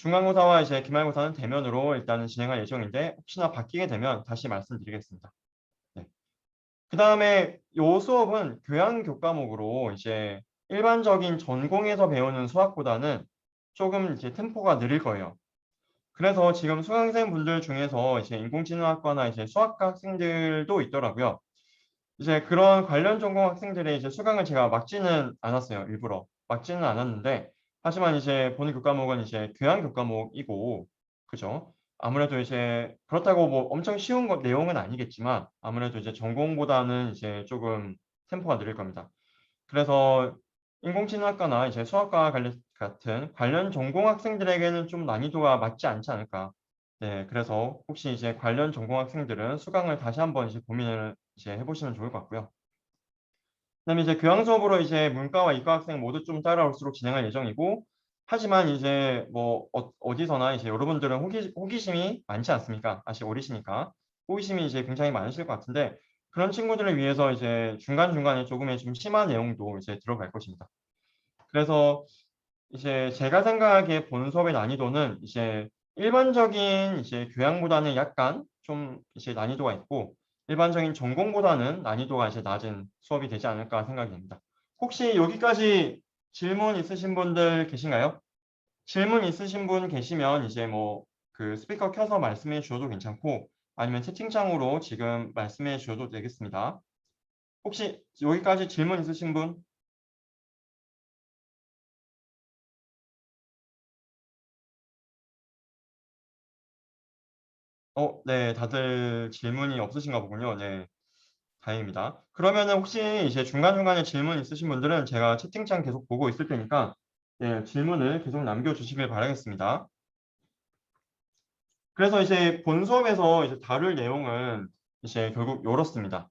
중간고사와 이제 기말고사는 대면으로 일단은 진행할 예정인데 혹시나 바뀌게 되면 다시 말씀드리겠습니다. 네. 그다음에 요 수업은 교양 교과목으로 이제 일반적인 전공에서 배우는 수학보다는 조금 이제 템포가 느릴 거예요. 그래서 지금 수강생분들 중에서 이제 인공지능학과나 이제 수학과 학생들도 있더라고요. 이제 그런 관련 전공 학생들의 이제 수강을 제가 막지는 않았어요. 일부러 막지는 않았는데, 하지만 이제 보는 교과목은 이제 교양 교과목이고, 그죠? 아무래도 이제 그렇다고 뭐 엄청 쉬운 내용은 아니겠지만 아무래도 이제 전공보다는 이제 조금 템포가 느릴 겁니다. 그래서 인공지능학과나 이제 수학과 같은 관련 전공 학생들에게는 좀 난이도가 맞지 않지 않을까. 네, 그래서 혹시 이제 관련 전공 학생들은 수강을 다시 한번 이제 고민을 이제 해보시면 좋을 것 같고요. 그다음에 이제 교양 수업으로 이제 문과와 이과 학생 모두 좀 따라올수록 진행할 예정이고, 하지만 이제 뭐 어디서나 이제 여러분들은 호기심이 많지 않습니까? 아직 어리시니까 호기심이 이제 굉장히 많으실 것 같은데, 그런 친구들을 위해서 이제 중간중간에 조금의 좀 심한 내용도 이제 들어갈 것입니다. 그래서 이제 제가 생각하기에 본 수업의 난이도는 이제 일반적인 이제 교양보다는 약간 좀 이제 난이도가 있고, 일반적인 전공보다는 난이도가 이제 낮은 수업이 되지 않을까 생각이 듭니다. 혹시 여기까지 질문 있으신 분들 계신가요? 질문 있으신 분 계시면 이제 뭐 그 스피커 켜서 말씀해 주셔도 괜찮고, 아니면 채팅창으로 지금 말씀해 주셔도 되겠습니다. 혹시 여기까지 질문 있으신 분? 네, 다들 질문이 없으신가 보군요. 네, 다행입니다. 그러면은 혹시 이제 중간중간에 질문 있으신 분들은 제가 채팅창 계속 보고 있을 테니까, 네, 질문을 계속 남겨주시길 바라겠습니다. 그래서 이제 본 수업에서 이제 다룰 내용은 이제 결국 이렇습니다.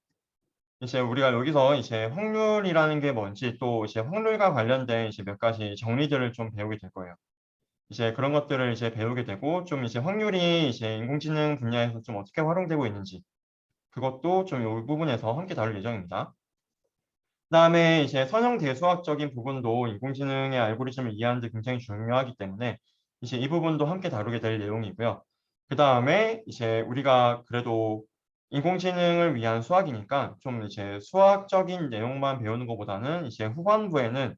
이제 우리가 여기서 이제 확률이라는 게 뭔지, 또 이제 확률과 관련된 이제 몇 가지 정리들을 좀 배우게 될 거예요. 이제 그런 것들을 이제 배우게 되고, 좀 이제 확률이 이제 인공지능 분야에서 좀 어떻게 활용되고 있는지, 그것도 좀 이 부분에서 함께 다룰 예정입니다. 그다음에 이제 선형 대수학적인 부분도 인공지능의 알고리즘을 이해하는 데 굉장히 중요하기 때문에 이제 이 부분도 함께 다루게 될 내용이고요. 그다음에 이제 우리가 그래도 인공지능을 위한 수학이니까 좀 이제 수학적인 내용만 배우는 것보다는 이제 후반부에는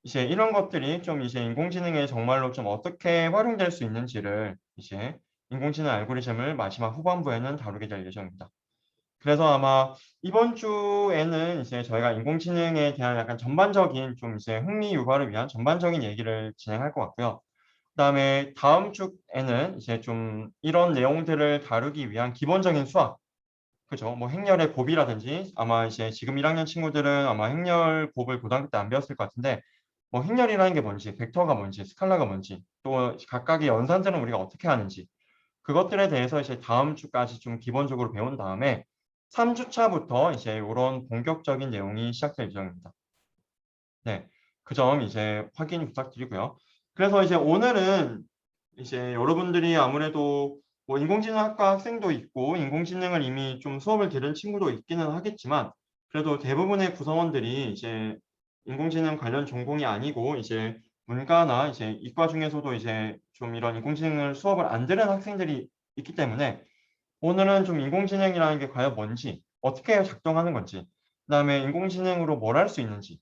이제 이런 것들이 좀 이제 인공지능에 정말로 좀 어떻게 활용될 수 있는지를 이제 인공지능 알고리즘을 마지막 후반부에는 다루게 될 예정입니다. 그래서 아마 이번 주에는 이제 저희가 인공지능에 대한 약간 전반적인 좀 이제 흥미 유발을 위한 전반적인 얘기를 진행할 것 같고요. 그다음에 다음 주에는 이제 좀 이런 내용들을 다루기 위한 기본적인 수학, 그죠? 뭐 행렬의 곱이라든지, 아마 이제 지금 1학년 친구들은 아마 행렬 곱을 고등학교 때 안 배웠을 것 같은데, 뭐 행렬이라는 게 뭔지, 벡터가 뭔지, 스칼라가 뭔지, 또 각각의 연산들은 우리가 어떻게 하는지, 그것들에 대해서 이제 다음 주까지 좀 기본적으로 배운 다음에 3주차부터 이제 이런 본격적인 내용이 시작될 예정입니다. 네, 그 점 이제 확인 부탁드리고요. 그래서 이제 오늘은 이제 여러분들이 아무래도 뭐 인공지능학과 학생도 있고 인공지능을 이미 좀 수업을 들은 친구도 있기는 하겠지만, 그래도 대부분의 구성원들이 이제 인공지능 관련 전공이 아니고 이제 문과나 이제 이과 중에서도 이제 좀 이런 인공지능을 수업을 안 들은 학생들이 있기 때문에 오늘은 좀 인공지능이라는 게 과연 뭔지, 어떻게 작동하는 건지, 그다음에 인공지능으로 뭘 할 수 있는지,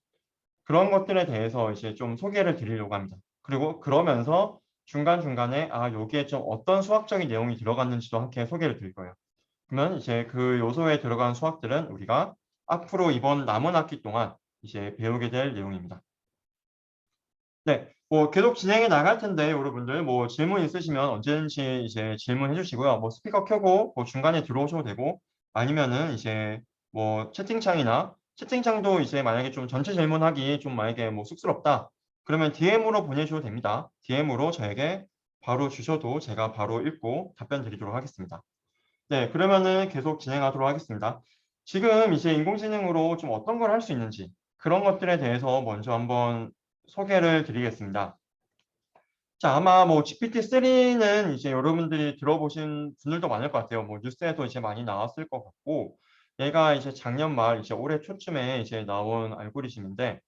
그런 것들에 대해서 이제 좀 소개를 드리려고 합니다. 그리고 그러면서 중간중간에 여기에 좀 어떤 수학적인 내용이 들어갔는지도 함께 소개를 드릴 거예요. 그러면 이제 그 요소에 들어간 수학들은 우리가 앞으로 이번 남은 학기 동안 이제 배우게 될 내용입니다. 네, 뭐 계속 진행해 나갈 텐데 여러분들 뭐 질문 있으시면 언제든지 이제 질문해 주시고요. 뭐 스피커 켜고 뭐 중간에 들어오셔도 되고, 아니면은 이제 뭐 채팅창도 이제 만약에 좀 전체 질문하기 좀 만약에 뭐 쑥스럽다, 그러면 DM으로 보내주셔도 됩니다. DM으로 저에게 바로 주셔도 제가 바로 읽고 답변 드리도록 하겠습니다. 네, 그러면은 계속 진행하도록 하겠습니다. 지금 이제 인공지능으로 좀 어떤 걸 할 수 있는지, 그런 것들에 대해서 먼저 한번 소개를 드리겠습니다. 자, 아마 뭐 GPT-3는 이제 여러분들이 들어보신 분들도 많을 것 같아요. 뭐 뉴스에도 이제 많이 나왔을 것 같고, 얘가 이제 작년 말 이제 올해 초쯤에 이제 나온 알고리즘인데,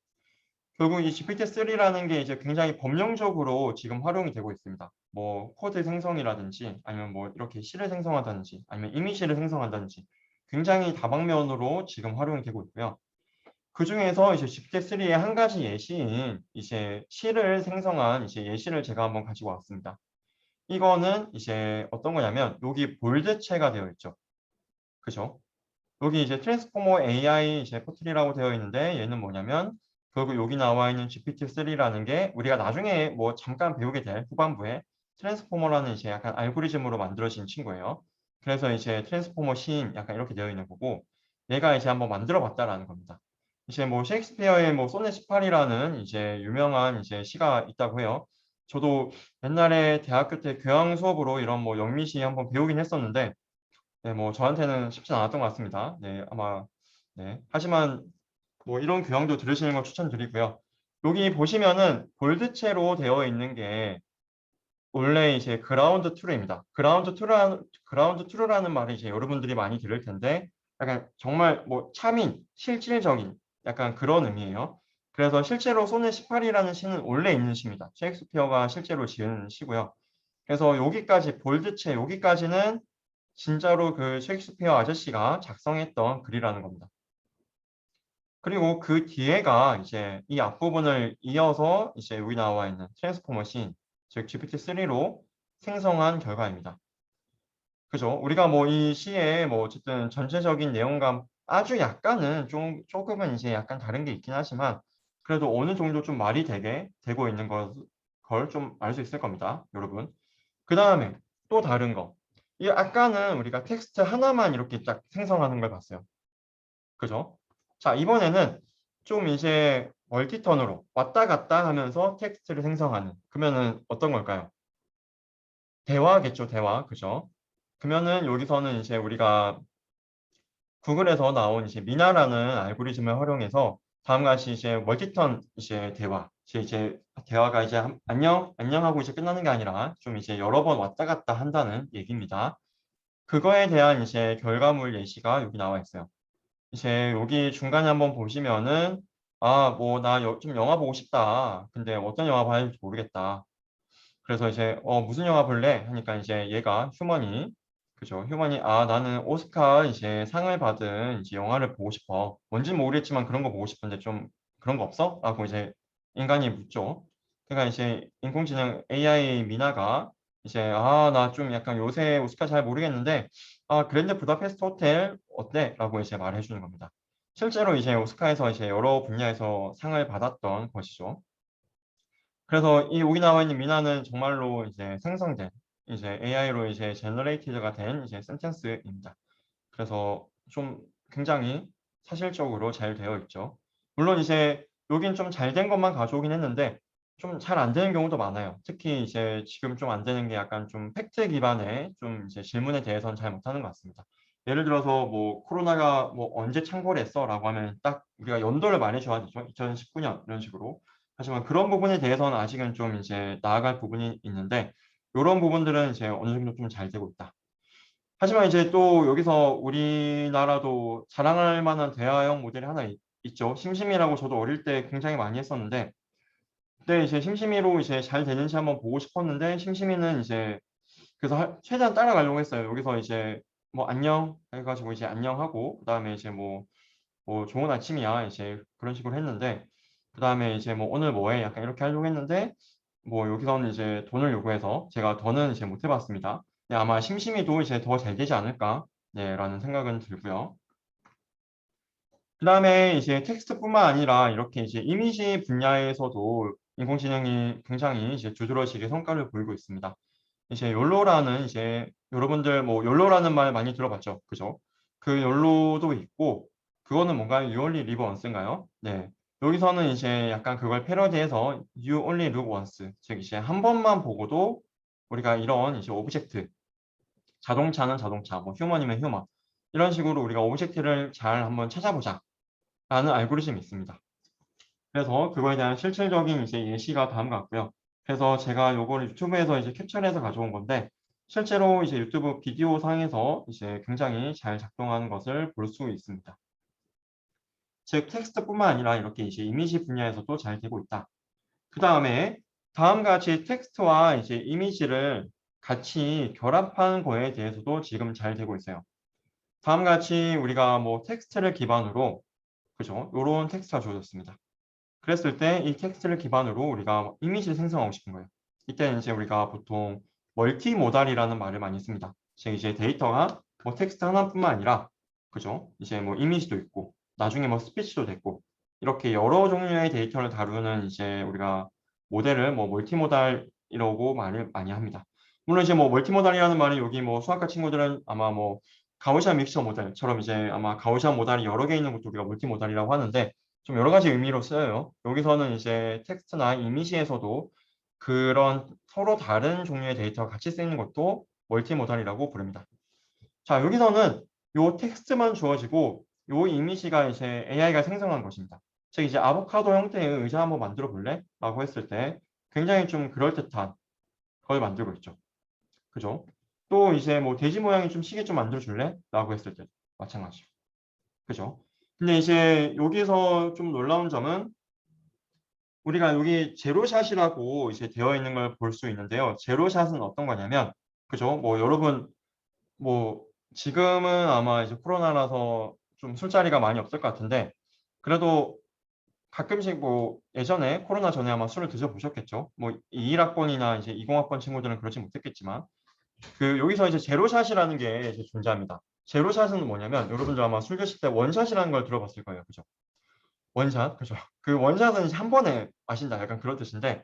결국 이 GPT-3라는 게 이제 굉장히 범용적으로 지금 활용이 되고 있습니다. 뭐 코드 생성이라든지 아니면 뭐 이렇게 시를 생성한다든지 아니면 이미지를 생성한다든지 굉장히 다방면으로 지금 활용이 되고 있고요. 그 중에서 이제 GPT-3의 한 가지 예시인 이제 시를 생성한 이제 예시를 제가 한번 가지고 왔습니다. 이거는 이제 어떤 거냐면 여기 볼드체가 되어 있죠. 그죠? 여기 이제 트랜스포머 AI 이제 포트리라고 되어 있는데 얘는 뭐냐면 결국 여기 나와 있는 GPT-3라는 게 우리가 나중에 뭐 잠깐 배우게 될 후반부에 트랜스포머라는 이제 약간 알고리즘으로 만들어진 친구예요. 그래서 이제 트랜스포머 시인 약간 이렇게 되어 있는 거고 얘가 이제 한번 만들어 봤다라는 겁니다. 이제 뭐 셰익스피어의 뭐 소네 18이라는 이제 유명한 이제 시가 있다고 해요. 저도 옛날에 대학교 때 교양 수업으로 이런 뭐 영미시 한번 배우긴 했었는데 네, 뭐 저한테는 쉽진 않았던 것 같습니다. 네, 아마 네. 하지만 뭐 이런 교양도 들으시는 걸 추천드리고요. 여기 보시면은 볼드체로 되어 있는 게 원래 이제 그라운드 트루입니다. 그라운드 트루라는 말을 이제 여러분들이 많이 들을 텐데 약간 정말 뭐 참인, 실질적인 약간 그런 의미예요. 그래서 실제로 소네 18이라는 시는 원래 있는 시입니다. 셰익스피어가 실제로 지은 시고요. 그래서 여기까지 볼드체 여기까지는 진짜로 그 셰익스피어 아저씨가 작성했던 글이라는 겁니다. 그리고 그 뒤에가 이제 이 앞부분을 이어서 이제 여기 나와 있는 트랜스포머 씬, 즉 GPT-3로 생성한 결과입니다. 그죠? 우리가 뭐 이 시에 뭐 어쨌든 전체적인 내용과 아주 약간은 조금은 이제 약간 다른 게 있긴 하지만 그래도 어느 정도 좀 말이 되게 되고 있는 걸 좀 알 수 있을 겁니다, 여러분. 그 다음에 또 다른 거. 이 아까는 우리가 텍스트 하나만 이렇게 딱 생성하는 걸 봤어요. 그죠? 자, 이번에는 좀 이제 멀티턴으로 왔다 갔다 하면서 텍스트를 생성하는. 그러면은 어떤 걸까요? 대화겠죠, 대화. 그죠? 그러면은 여기서는 이제 우리가 구글에서 나온 이제 미나라는 알고리즘을 활용해서 다음과 같이 이제 멀티턴 이제 대화. 이제 대화가 이제 안녕, 안녕하고 이제 끝나는 게 아니라 좀 이제 여러 번 왔다 갔다 한다는 얘기입니다. 그거에 대한 이제 결과물 예시가 여기 나와 있어요. 이제 여기 중간에 한번 보시면은 아, 뭐 나 좀 영화 보고 싶다. 근데 어떤 영화 봐야 할지 모르겠다. 그래서 이제 무슨 영화 볼래? 하니까 이제 얘가 휴먼이 그죠? 휴먼이 아, 나는 오스카 이제 상을 받은 이제 영화를 보고 싶어. 뭔지는 모르겠지만 그런 거 보고 싶은데 좀 그런 거 없어? 라고 이제 인간이 묻죠. 그러니까 이제 인공지능 AI 미나가 이제 아, 나 좀 약간 요새 오스카 잘 모르겠는데 아, 그랜드 부다페스트 호텔 어때? 라고 이제 말해 주는 겁니다. 실제로 이제 오스카에서 이제 여러 분야에서 상을 받았던 것이죠. 그래서 이 여기 나와 있는 미나는 정말로 이제 생성된 이제 AI로 이제 제너레이티드가 된 이제 센텐스입니다. 그래서 좀 굉장히 사실적으로 잘 되어 있죠. 물론 이제 여긴 좀 잘 된 것만 가져오긴 했는데 좀 잘 안 되는 경우도 많아요. 특히 이제 지금 좀 안 되는 게 약간 좀 팩트 기반의 좀 이제 질문에 대해서는 잘 못하는 것 같습니다. 예를 들어서 뭐 코로나가 뭐 언제 창궐했어라고 하면 딱 우리가 연도를 말해줘야 되죠. 2019년 이런 식으로. 하지만 그런 부분에 대해서는 아직은 좀 이제 나아갈 부분이 있는데 이런 부분들은 이제 어느 정도 좀 잘 되고 있다. 하지만 이제 또 여기서 우리나라도 자랑할 만한 대화형 모델이 하나 있죠. 심심이라고 저도 어릴 때 굉장히 많이 했었는데 그때 이제 심심이로 이제 잘 되는지 한번 보고 싶었는데 심심이는 이제 그래서 최대한 따라가려고 했어요. 여기서 이제 뭐 안녕 해가지고 이제 안녕하고 그다음에 이제 뭐 좋은 아침이야 이제 그런 식으로 했는데 그다음에 이제 뭐 오늘 뭐 해? 약간 이렇게 하려고 했는데 뭐 여기서는 이제 돈을 요구해서 제가 더는 이제 못 해봤습니다. 네, 아마 심심이도 이제 더 잘 되지 않을까 네, 라는 생각은 들고요. 그다음에 이제 텍스트뿐만 아니라 이렇게 이제 이미지 분야에서도 인공지능이 굉장히 이제 두드러지게 성과를 보이고 있습니다. 이제 욜로라는 이제 여러분들 뭐 욜로라는 말 많이 들어봤죠, 그죠? 그 욜로도 있고 그거는 뭔가요? You only live once인가요? 네. 여기서는 이제 약간 그걸 패러디해서 You only live once, 즉 이제 한 번만 보고도 우리가 이런 이제 오브젝트, 자동차는 자동차, 뭐 휴먼이면 휴먼 이런 식으로 우리가 오브젝트를 잘 한번 찾아보자라는 알고리즘이 있습니다. 그래서 그거에 대한 실질적인 이제 예시가 다음 같고요. 그래서 제가 요거를 유튜브에서 이제 캡처해서 가져온 건데 실제로 이제 유튜브 비디오 상에서 이제 굉장히 잘 작동하는 것을 볼 수 있습니다. 즉 텍스트뿐만 아니라 이렇게 이제 이미지 분야에서도 잘 되고 있다. 그 다음에 다음과 같이 텍스트와 이제 이미지를 같이 결합하는 거에 대해서도 지금 잘 되고 있어요. 다음과 같이 우리가 뭐 텍스트를 기반으로 그죠? 요런 텍스트가 주어졌습니다. 그랬을 때 이 텍스트를 기반으로 우리가 이미지를 생성하고 싶은 거예요. 이때는 이제 우리가 보통 멀티모달이라는 말을 많이 씁니다. 즉 이제 데이터가 뭐 텍스트 하나뿐만 아니라 그죠? 이제 뭐 이미지도 있고 나중에 뭐 스피치도 됐고 이렇게 여러 종류의 데이터를 다루는 이제 우리가 모델을 뭐 멀티모달이라고 말을 많이 합니다. 물론 이제 뭐 멀티모달이라는 말이 여기 뭐 수학과 친구들은 아마 뭐 가우시안 믹서 모델처럼 이제 아마 가우시안 모달이 여러 개 있는 것도 우리가 멀티모달이라고 하는데 좀 여러 가지 의미로 쓰여요. 여기서는 이제 텍스트나 이미지에서도 그런 서로 다른 종류의 데이터가 같이 쓰이는 것도 멀티모달이라고 부릅니다. 자, 여기서는 요 텍스트만 주어지고 요 이미지가 이제 AI가 생성한 것입니다. 즉 이제 아보카도 형태의 의자 한번 만들어 볼래? 라고 했을 때 굉장히 좀 그럴듯한 걸 만들고 있죠. 그죠? 또 이제 뭐 돼지 모양의 좀 시계 좀 만들어 줄래? 라고 했을 때 마찬가지죠. 그죠? 근데 이제 여기서 좀 놀라운 점은 우리가 여기 제로샷이라고 이제 되어 있는 걸 볼 수 있는데요. 제로샷은 어떤 거냐면, 그죠? 뭐 여러분, 뭐 지금은 아마 이제 코로나라서 좀 술자리가 많이 없을 것 같은데, 그래도 가끔씩 뭐 예전에 코로나 전에 아마 술을 드셔보셨겠죠? 뭐 21학번이나 이제 20학번 친구들은 그렇지 못했겠지만, 그 여기서 이제 제로샷이라는 게 이제 존재합니다. 제로샷은 뭐냐면 여러분들 아마 술 드실 때 원샷이라는 걸 들어봤을 거예요. 그죠? 원샷, 그죠? 그 원샷은 이제 한 번에 마신다, 약간 그런 뜻인데,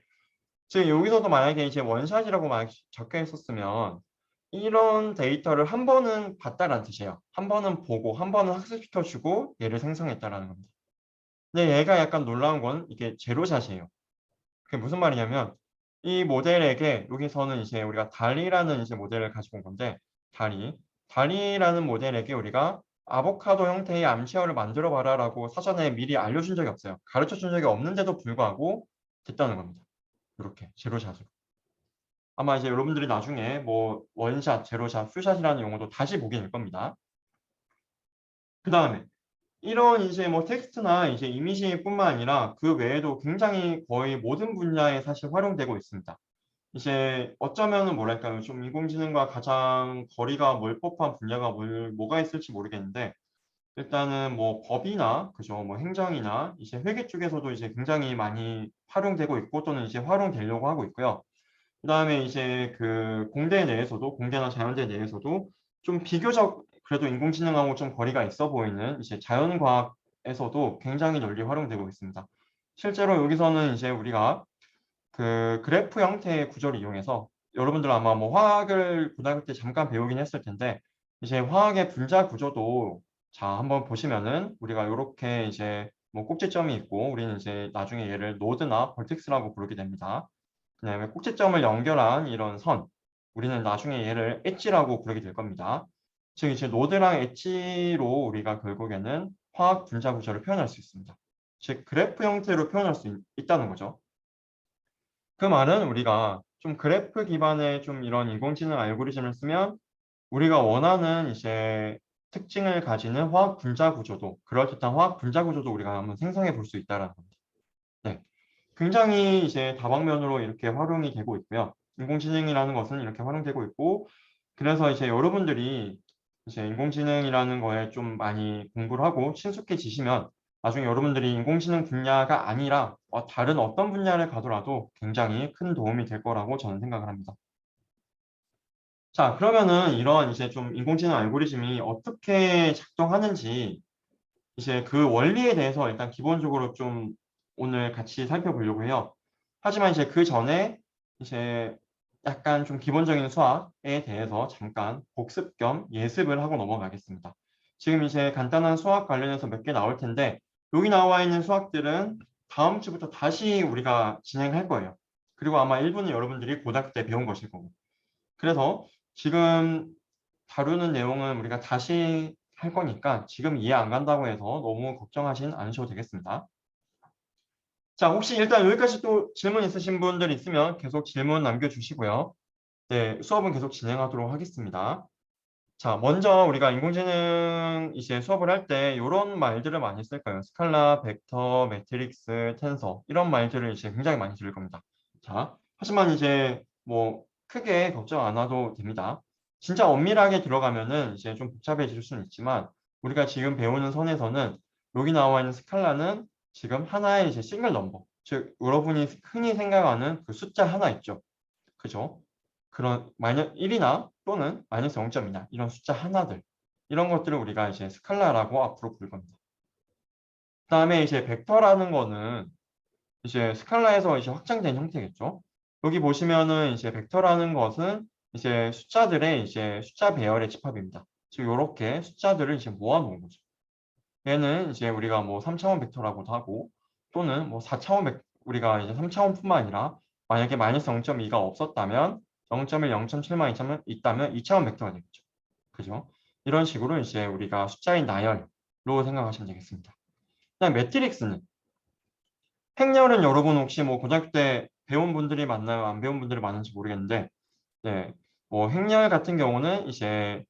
지금 여기서도 만약에 이제 원샷이라고 만약 적혀 있었으면 이런 데이터를 한 번은 봤다라는 뜻이에요. 한 번은 보고, 한 번은 학습시켜주고 얘를 생성했다라는 겁니다. 근데 얘가 약간 놀라운 건 이게 제로샷이에요. 그게 무슨 말이냐면 이 모델에게 여기서는 이제 우리가 달리라는 이제 모델을 가지고 온 건데 달리라는 모델에게 우리가 아보카도 형태의 암시어를 만들어 봐라라고 사전에 미리 알려준 적이 없어요. 가르쳐 준 적이 없는데도 불구하고 됐다는 겁니다. 이렇게 제로샷으로. 아마 이제 여러분들이 나중에 뭐 원샷, 제로샷, 풀샷이라는 용어도 다시 보게 될 겁니다. 그 다음에 이런 이제 뭐 텍스트나 이제 이미지뿐만 아니라 그 외에도 굉장히 거의 모든 분야에 사실 활용되고 있습니다. 이제 어쩌면은 뭐랄까요, 좀 인공지능과 가장 거리가 멀 법한 분야가 뭐가 있을지 모르겠는데 일단은 뭐 법이나 그죠, 뭐 행정이나 이제 회계 쪽에서도 이제 굉장히 많이 활용되고 있고 또는 이제 활용되려고 하고 있고요. 그다음에 이제 그 공대 내에서도 공대나 자연대 내에서도 좀 비교적 그래도 인공지능하고 좀 거리가 있어 보이는 이제 자연과학에서도 굉장히 널리 활용되고 있습니다. 실제로 여기서는 이제 우리가 그 그래프 형태의 구조를 이용해서 여러분들 아마 뭐 화학을 고등학교 때 잠깐 배우긴 했을 텐데 이제 화학의 분자 구조도 자 한번 보시면은 우리가 이렇게 이제 뭐 꼭지점이 있고 우리는 이제 나중에 얘를 노드나 벌텍스라고 부르게 됩니다. 그다음에 꼭지점을 연결한 이런 선 우리는 나중에 얘를 엣지라고 부르게 될 겁니다. 즉 이제 노드랑 엣지로 우리가 결국에는 화학 분자 구조를 표현할 수 있습니다. 즉 그래프 형태로 표현할 수 있다는 거죠. 그 말은 우리가 좀 그래프 기반의 좀 이런 인공지능 알고리즘을 쓰면 우리가 원하는 이제 특징을 가지는 화학 분자 구조도 그럴듯한 화학 분자 구조도 우리가 한번 생성해 볼 수 있다는 겁니다. 네. 굉장히 이제 다방면으로 이렇게 활용이 되고 있고요. 인공지능이라는 것은 이렇게 활용되고 있고 그래서 이제 여러분들이 이제 인공지능이라는 거에 좀 많이 공부를 하고 친숙해지시면 나중에 여러분들이 인공지능 분야가 아니라 다른 어떤 분야를 가더라도 굉장히 큰 도움이 될 거라고 저는 생각을 합니다. 자, 그러면은 이런 이제 좀 인공지능 알고리즘이 어떻게 작동하는지 이제 그 원리에 대해서 일단 기본적으로 좀 오늘 같이 살펴보려고 해요. 하지만 이제 그 전에 이제 약간 좀 기본적인 수학에 대해서 잠깐 복습 겸 예습을 하고 넘어가겠습니다. 지금 이제 간단한 수학 관련해서 몇 개 나올 텐데 여기 나와 있는 수학들은 다음 주부터 다시 우리가 진행할 거예요. 그리고 아마 일부는 여러분들이 고등학교 때 배운 것일 거고. 그래서 지금 다루는 내용은 우리가 다시 할 거니까 지금 이해 안 간다고 해서 너무 걱정하진 않으셔도 되겠습니다. 자, 혹시 일단 여기까지 또 질문 있으신 분들 있으면 계속 질문 남겨주시고요. 네, 수업은 계속 진행하도록 하겠습니다. 자, 먼저 우리가 인공지능 이제 수업을 할 때 이런 말들을 많이 쓸 거예요. 스칼라, 벡터, 매트릭스, 텐서 이런 말들을 이제 굉장히 많이 들을 겁니다. 자, 하지만 이제 뭐 크게 걱정 안 해도 됩니다. 진짜 엄밀하게 들어가면은 이제 좀 복잡해질 수는 있지만 우리가 지금 배우는 선에서는 여기 나와 있는 스칼라는 지금 하나의 이제 싱글 넘버, 즉 여러분이 흔히 생각하는 그 숫자 하나 있죠. 그죠? 그런 마이너스 1이나 또는 마이너스 0점이나 이런 숫자 하나들 이런 것들을 우리가 이제 스칼라라고 앞으로 부를 겁니다. 그다음에 이제 벡터라는 거는 이제 스칼라에서 이제 확장된 형태겠죠. 여기 보시면은 이제 벡터라는 것은 이제 숫자들의 이제 숫자 배열의 집합입니다. 즉 이렇게 숫자들을 이제 모아놓은 거죠. 얘는 이제 우리가 뭐 3차원 벡터라고도 하고 또는 뭐 4차원 우리가 이제 3차원뿐만 아니라 만약에 마이너스 0.2가 없었다면 0.1, 0.7만 2점 있다면 2차원 벡터가 되겠죠. 그죠? 이런 식으로 이제 우리가 숫자의 나열로 생각하시면 되겠습니다. 그다음 매트릭스는 행렬은 여러분 혹시 뭐 고등학교 때 배운 분들이 많나요? 안 배운 분들이 많은지 모르겠는데 네. 뭐 행렬 같은 경우는 이제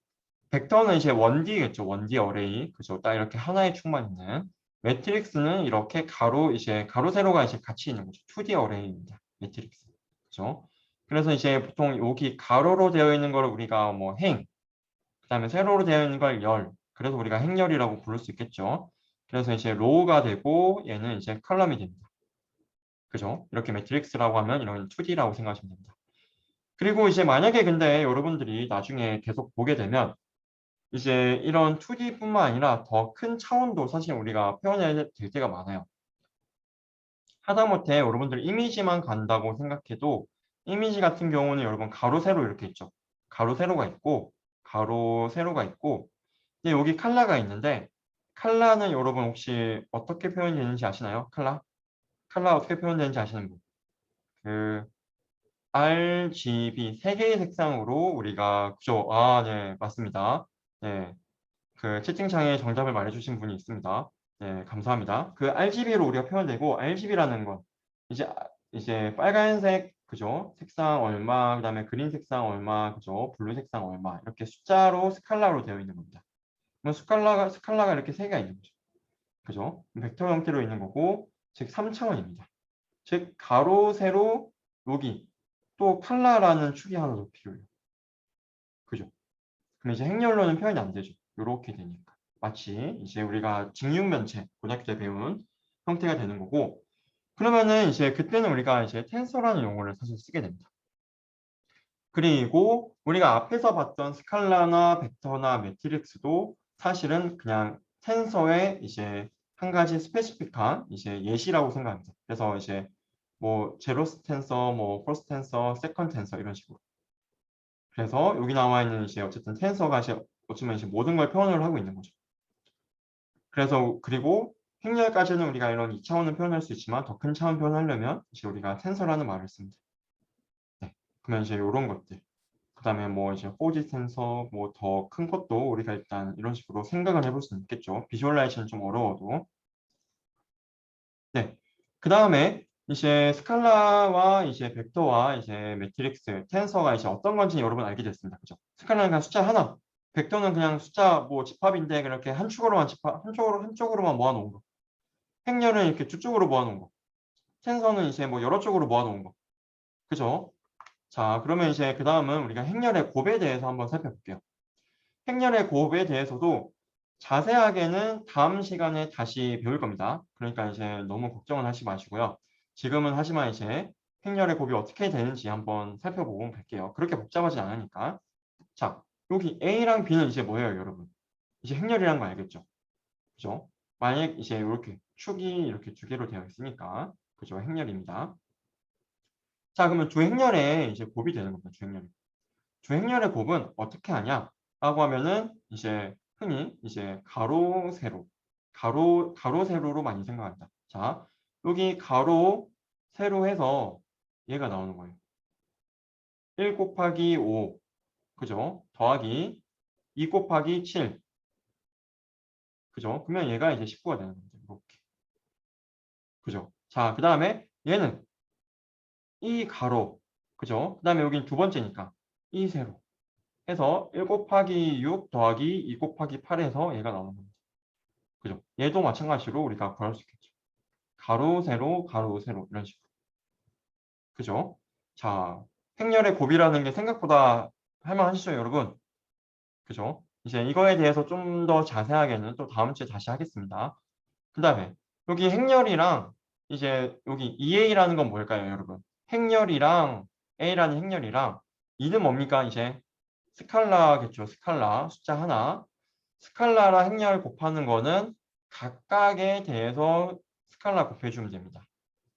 벡터는 이제 1D겠죠. 1D 어레이. 그죠. 딱 이렇게 하나의 축만 있는. 매트릭스는 이렇게 가로, 이제 가로, 세로가 이제 같이 있는 거죠. 2D 어레이입니다. 매트릭스. 그죠. 그래서 이제 보통 여기 가로로 되어 있는 걸 우리가 뭐 행, 그 다음에 세로로 되어 있는 걸 열. 그래서 우리가 행열이라고 부를 수 있겠죠. 그래서 이제 로우가 되고 얘는 이제 컬럼이 됩니다. 그죠. 이렇게 매트릭스라고 하면 이런 2D라고 생각하시면 됩니다. 그리고 이제 만약에 근데 여러분들이 나중에 계속 보게 되면 이제 이런 2D뿐만 아니라 더 큰 차원도 사실 우리가 표현해야 될 때가 많아요. 하다못해 여러분들 이미지만 간다고 생각해도 이미지 같은 경우는 여러분 가로, 세로 이렇게 있죠. 가로, 세로가 있고 가로, 세로가 있고 근데 여기 칼라가 있는데 칼라는 여러분 혹시 어떻게 표현되는지 아시나요? 칼라? 칼라 어떻게 표현되는지 아시는 분? 그 RGB 세 개의 색상으로 우리가 그죠? 아, 네, 맞습니다. 네. 그 채팅창에 정답을 말해주신 분이 있습니다. 네, 감사합니다. 그 RGB로 우리가 표현되고 RGB라는 건 이제 빨간색 그죠? 색상 얼마, 그다음에 그린 색상 얼마, 그죠? 블루 색상 얼마 이렇게 숫자로 스칼라로 되어 있는 겁니다. 그럼 스칼라가 이렇게 세 개가 있는 거죠. 그죠? 벡터 형태로 있는 거고 즉 3차원입니다. 즉 가로, 세로, 여기 또 칼라라는 축이 하나 더 필요해요. 그죠? 그럼 이제 행렬로는 표현이 안 되죠. 이렇게 되니까. 마치 이제 우리가 직육면체, 고등학교 때 배운 형태가 되는 거고, 그러면은 이제 그때는 우리가 이제 텐서라는 용어를 사실 쓰게 됩니다. 그리고 우리가 앞에서 봤던 스칼라나 벡터나 매트릭스도 사실은 그냥 텐서의 이제 한 가지 스페시픽한 이제 예시라고 생각합니다. 그래서 이제 뭐 제로스 텐서, 뭐 퍼스트 텐서, 세컨 텐서 이런 식으로. 그래서 여기 나와 있는 이제 어쨌든 텐서가 이제 어쩌면 이제 모든 걸 표현을 하고 있는 거죠. 그래서 그리고 행렬까지는 우리가 이런 2차원을 표현할 수 있지만 더 큰 차원 표현하려면 이제 우리가 텐서라는 말을 씁니다. 네. 그러면 이제 이런 것들. 그다음에 뭐 이제 4D 텐서 뭐 더 큰 것도 우리가 일단 이런 식으로 생각을 해볼 수 있겠죠. 비주얼라이제이션은 좀 어려워도. 네. 그다음에 이제 스칼라와 이제 벡터와 이제 매트릭스, 텐서가 이제 어떤 건지 여러분 알게 됐습니다. 그죠? 스칼라는 그냥 숫자 하나, 벡터는 그냥 숫자 뭐 집합인데 그렇게 한 축으로만 집합, 한쪽으로만 모아놓은 거. 행렬은 이렇게 두 쪽으로 모아놓은 거. 텐서는 이제 뭐 여러 쪽으로 모아놓은 거. 그죠? 자, 그러면 이제 그 다음은 우리가 행렬의 곱에 대해서 한번 살펴볼게요. 행렬의 곱에 대해서도 자세하게는 다음 시간에 다시 배울 겁니다. 그러니까 이제 너무 걱정은 하지 마시고요. 지금은 하지만 이제 행렬의 곱이 어떻게 되는지 한번 살펴보고 갈게요. 그렇게 복잡하지 않으니까. 자, 여기 A랑 B는 이제 뭐예요, 여러분? 이제 행렬이란 거 알겠죠? 그죠? 만약 이제 이렇게 축이 이렇게 두 개로 되어 있으니까 그죠? 행렬입니다. 자, 그러면 주행렬의 이제 곱이 되는 겁니다. 주행렬. 주행렬의 곱은 어떻게 하냐? 라고 하면은 이제 흔히 이제 가로 세로 가로 세로로 많이 생각합니다. 자, 여기 가로 세로 해서 얘가 나오는 거예요. 1 곱하기 5 그죠? 더하기 2 곱하기 7 그죠? 그러면 얘가 이제 19가 되는 겁니다. 이렇게. 그죠? 자, 그다음에 얘는 이 가로 그죠? 그다음에 여기는 두 번째니까 이 세로 해서 1 곱하기 6 더하기 2 곱하기 8에서 얘가 나오는 겁니다. 그죠? 얘도 마찬가지로 우리가 구할 수 있겠죠. 가로, 세로, 가로, 세로 이런 식으로. 그죠? 자, 행렬의 곱이라는 게 생각보다 할만하시죠, 여러분? 그죠? 이제 이거에 대해서 좀 더 자세하게는 또 다음 주에 다시 하겠습니다. 그 다음에 여기 행렬이랑 이제 여기 2a라는 건 뭘까요, 여러분? 행렬이랑 a라는 행렬이랑 2는 뭡니까? 이제 스칼라겠죠. 스칼라 숫자 하나. 스칼라랑 행렬 곱하는 거는 각각에 대해서 스칼라 곱해주면 됩니다.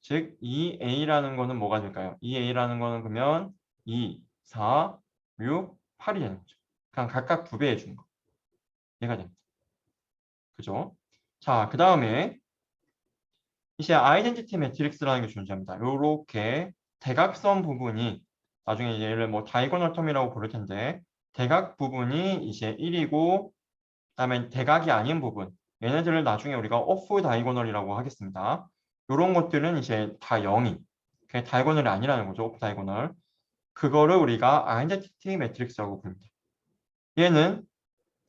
즉 2a라는 거는 뭐가 될까요? 2a라는 거는 그러면 2, 4, 6, 8이 되는 거죠. 그냥 각각 부배해 주는 거. 얘가 됩니다. 그죠? 자, 그 다음에 이제 아이덴티티 매트릭스라는 게 존재합니다. 요렇게 대각선 부분이 나중에 이제 얘를 뭐 다이고널 텀이라고 부를 텐데 대각 부분이 이제 1이고 그다음에 대각이 아닌 부분 얘네들을 나중에 우리가 오프 다이고널이라고 하겠습니다. 요런 것들은 이제 다 0이 그게 다이고널이 아니라는 거죠. 오프 다이고널. 그거를 우리가 아이덴티티 매트릭스라고 부릅니다. 얘는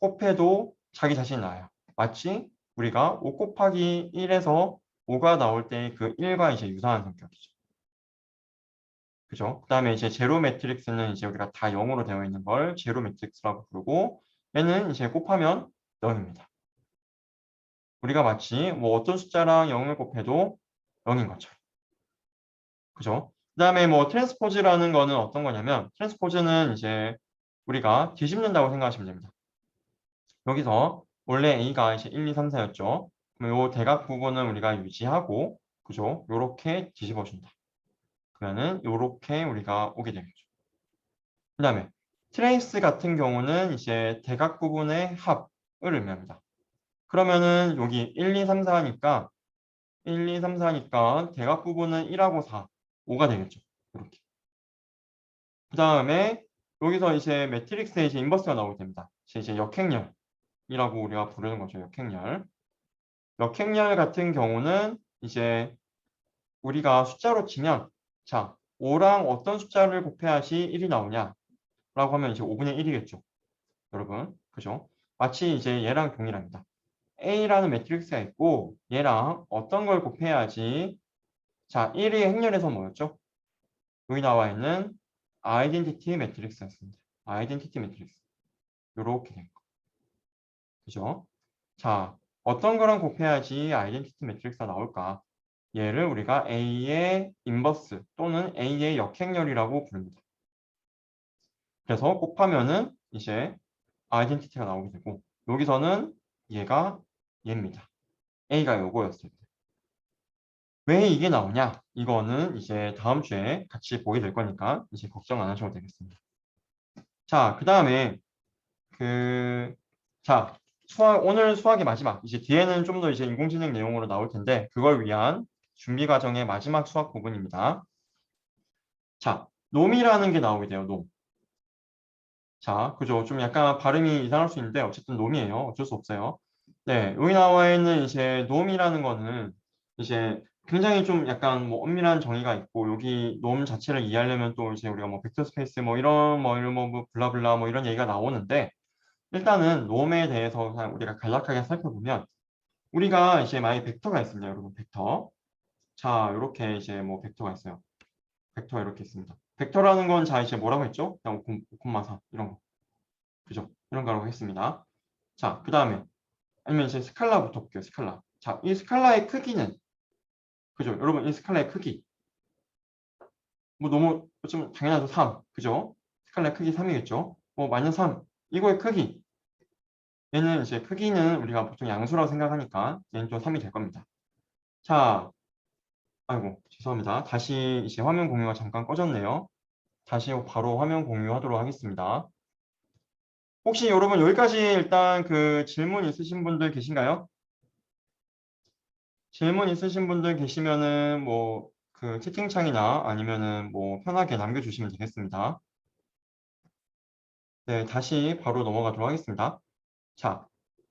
곱해도 자기 자신이 나와요. 마치 우리가 5 곱하기 1에서 5가 나올 때 그 1과 이제 유사한 성격이죠. 그죠? 그 다음에 이제 제로 매트릭스는 이제 우리가 다 0으로 되어 있는 걸 제로 매트릭스라고 부르고 얘는 이제 곱하면 0입니다. 우리가 마치 뭐 어떤 숫자랑 0을 곱해도 0인 것처럼. 그죠? 그 다음에 뭐 트랜스포즈라는 거는 어떤 거냐면 트랜스포즈는 이제 우리가 뒤집는다고 생각하시면 됩니다. 여기서 원래 A가 이제 1, 2, 3, 4였죠. 그럼 요 대각 부분은 우리가 유지하고, 그죠? 요렇게 뒤집어준다. 그러면은 요렇게 우리가 오게 되겠죠. 그 다음에 트레이스 같은 경우는 이제 대각 부분의 합을 의미합니다. 그러면은 여기 1, 2, 3, 4니까 1, 2, 3, 4니까 대각 부분은 1하고 4, 5가 되겠죠. 이렇게. 그 다음에 여기서 이제 매트릭스에 이제 인버스가 나오게 됩니다. 이제 역행렬이라고 우리가 부르는 거죠. 역행렬. 역행렬 같은 경우는 이제 우리가 숫자로 치면 자 5랑 어떤 숫자를 곱해야지 1이 나오냐 라고 하면 이제 5분의 1이겠죠. 여러분 그죠? 마치 이제 얘랑 동일합니다. A라는 매트릭스가 있고 얘랑 어떤 걸 곱해야지 자 1이 행렬에서 뭐였죠? 여기 나와 있는 아이덴티티 매트릭스였습니다. 아이덴티티 매트릭스 요렇게 된 거. 그죠? 자 어떤 거랑 곱해야지 아이덴티티 매트릭스가 나올까? 얘를 우리가 A의 인버스 또는 A의 역행렬이라고 부릅니다. 그래서 곱하면은 이제 아이덴티티가 나오게 되고 여기서는 얘가 얘입니다. A가 요거였을 때. 왜 이게 나오냐? 이거는 이제 다음 주에 같이 보게 될 거니까 이제 걱정 안 하셔도 되겠습니다. 자, 그 다음에 자, 오늘 수학의 마지막 이제 뒤에는 좀 더 이제 인공지능 내용으로 나올 텐데 그걸 위한 준비 과정의 마지막 수학 부분입니다. 자, 놈이라는 게 나오게 돼요. 놈. 자, 그죠? 좀 약간 발음이 이상할 수 있는데 어쨌든 놈이에요. 어쩔 수 없어요. 네, 여기 나와 있는 이제 놈이라는 거는 이제 굉장히 좀 약간 뭐 엄밀한 정의가 있고 여기 놈 자체를 이해하려면 또 이제 우리가 뭐 벡터 스페이스 뭐 블라블라 뭐 이런 얘기가 나오는데 일단은 놈에 대해서 그냥 우리가 간략하게 살펴보면 우리가 이제 만약에 벡터가 있습니다, 여러분. 벡터. 자, 이렇게 이제 뭐 벡터가 있어요. 벡터 이렇게 있습니다. 벡터라는 건 자 이제 뭐라고 했죠? 그냥 5,4 이런 거. 그죠? 이런 거라고 했습니다. 자, 그 다음에 아니면 이제 스칼라부터 볼게요. 스칼라. 자, 이 스칼라의 크기는 그죠? 여러분 이 스칼라의 크기 뭐 너무 좀 당연하죠. 3. 그죠? 스칼라의 크기 3이겠죠? 뭐 마이너스 3. 이거의 크기. 얘는 이제 크기는 우리가 보통 양수라고 생각하니까 얘는 좀 3이 될 겁니다. 자, 아이고 죄송합니다. 다시 이제 화면 공유가 잠깐 꺼졌네요. 다시 바로 화면 공유하도록 하겠습니다. 혹시 여러분 여기까지 일단 그 질문 있으신 분들 계신가요? 질문 있으신 분들 계시면은 뭐 그 채팅창이나 아니면은 뭐 편하게 남겨주시면 되겠습니다. 네, 다시 바로 넘어가도록 하겠습니다. 자,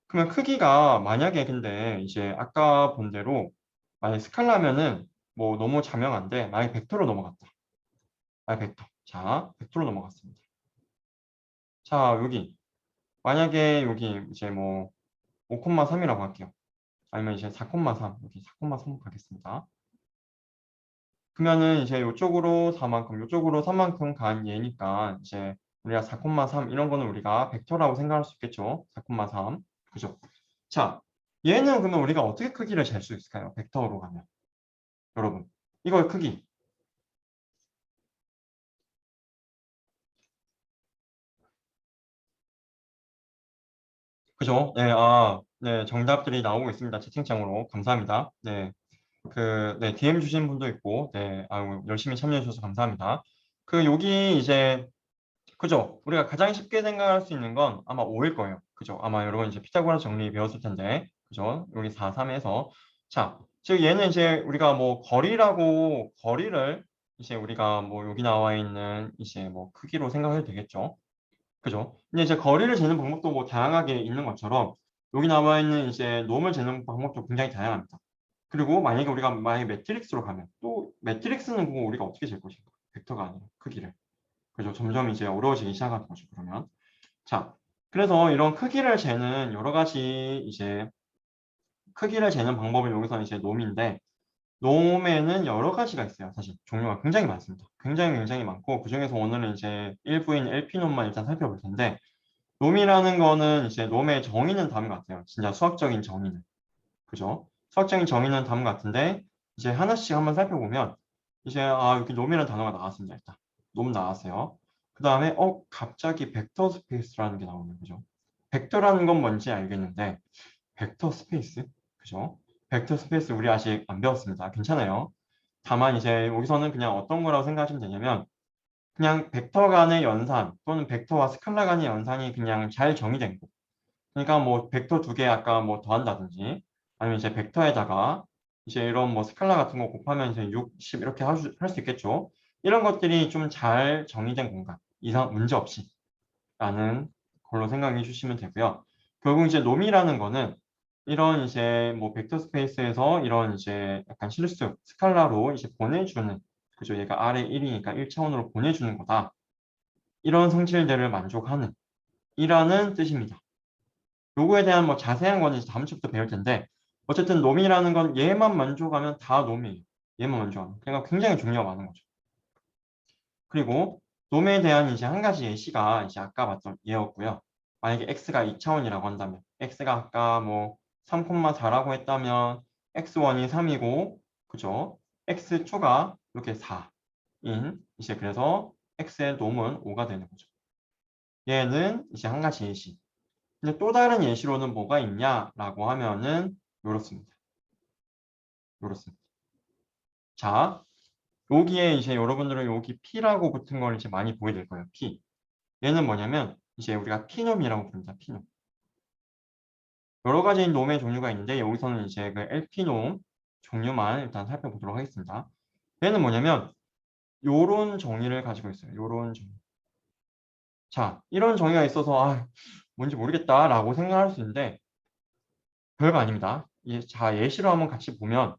그러면 크기가 만약에 근데 이제 아까 본 대로 만약 스칼라면은 뭐 너무 자명한데 만약 벡터로 넘어갔다. 벡터. 자, 벡터로 넘어갔습니다. 자, 여기 만약에 여기 이제 뭐 5,3이라고 할게요. 아니면 이제 4,3 여기 4,3 가겠습니다. 그러면은 이제 이쪽으로 4만큼, 이쪽으로 3만큼 간 얘니까 이제 우리가 4,3 이런 거는 우리가 벡터라고 생각할 수 있겠죠. 4,3 그죠? 자, 얘는 그러면 우리가 어떻게 크기를 잴 수 있을까요? 벡터로 가면 여러분 이거의 크기 그죠? 네, 네, 정답들이 나오고 있습니다. 채팅창으로 감사합니다. 네, 네, DM 주신 분도 있고, 네, 열심히 참여해 주셔서 감사합니다. 여기 이제 그죠? 우리가 가장 쉽게 생각할 수 있는 건 아마 5일 거예요. 그죠? 아마 여러분 이제 피타고라스 정리 배웠을 텐데, 그죠? 여기 4, 3에서. 자, 즉 얘는 이제 우리가 뭐 거리를 이제 우리가 뭐 여기 나와 있는 이제 뭐 크기로 생각해도 되겠죠? 그죠? 근데 이제 거리를 재는 방법도 뭐 다양하게 있는 것처럼 여기 나와 있는 이제 놈을 재는 방법도 굉장히 다양합니다. 그리고 만약에 매트릭스로 가면 또 매트릭스는 그거 우리가 어떻게 잴 것인가? 벡터가 아니라 크기를. 그죠? 점점 이제 어려워지기 시작하는 거죠. 그러면 자, 그래서 이런 크기를 재는 여러 가지 이제 크기를 재는 방법을 여기서 이제 놈인데 놈에는 여러 가지가 있어요. 사실 종류가 굉장히 많습니다. 굉장히 많고 그중에서 오늘은 이제 일부인 LP놈만 일단 살펴볼 텐데 놈이라는 거는 이제 놈의 정의는 다음 같아요. 진짜 수학적인 정의는. 그죠? 수학적인 정의는 다음 같은데 이제 하나씩 한번 살펴보면 이제 여기 놈이라는 단어가 나왔습니다. 일단 놈 나왔어요. 그 다음에 갑자기 벡터 스페이스라는 게 나오네요. 그죠? 벡터라는 건 뭔지 알겠는데 벡터 스페이스? 그죠? 벡터 스페이스 우리 아직 안 배웠습니다. 괜찮아요. 다만 이제 여기서는 그냥 어떤 거라고 생각하시면 되냐면 그냥 벡터 간의 연산 또는 벡터와 스칼라 간의 연산이 그냥 잘 정의된 거. 그러니까 뭐 벡터 두 개 아까 뭐 더한다든지 아니면 이제 벡터에다가 이제 이런 뭐 스칼라 같은 거 곱하면 이제 6, 10 이렇게 할 수 있겠죠. 이런 것들이 좀 잘 정의된 공간 이상 문제 없이 라는 걸로 생각해 주시면 되고요. 결국 이제 놈이라는 거는 이런 이제 뭐 벡터 스페이스에서 이런 이제 약간 실수 스칼라로 이제 보내주는 그죠? 얘가 아래 1이니까 1차원으로 보내주는 거다. 이런 성질들을 만족하는 이라는 뜻입니다. 요거에 대한 뭐 자세한 거는 이제 다음 주부터 배울 텐데 어쨌든 놈이라는 건 얘만 만족하면 다 놈이에요. 얘만 만족하면. 그러니까 굉장히 중요가 많은 거죠. 그리고 놈에 대한 이제 한 가지 예시가 이제 아까 봤던 얘였고요. 만약에 x가 2차원이라고 한다면 x가 아까 뭐 3,4라고 했다면 x1이 3이고 그죠? x2가 이렇게 4인 이제 그래서 x의 놈은 5가 되는 거죠. 얘는 이제 한 가지 예시. 근데 또 다른 예시로는 뭐가 있냐라고 하면은 요렇습니다. 요렇습니다. 자, 여기에 이제 여러분들은 여기 P라고 붙은 걸 이제 많이 보게 될 거예요. P. 얘는 뭐냐면 이제 우리가 P놈이라고 부릅니다. P놈. 여러 가지 놈의 종류가 있는데 여기서는 이제 그 LP놈 종류만 일단 살펴보도록 하겠습니다. 얘는 뭐냐면 요런 정의를 가지고 있어요. 요런 정의. 자, 이런 정의가 있어서 뭔지 모르겠다라고 생각할 수 있는데 별거 아닙니다. 자, 예시로 한번 같이 보면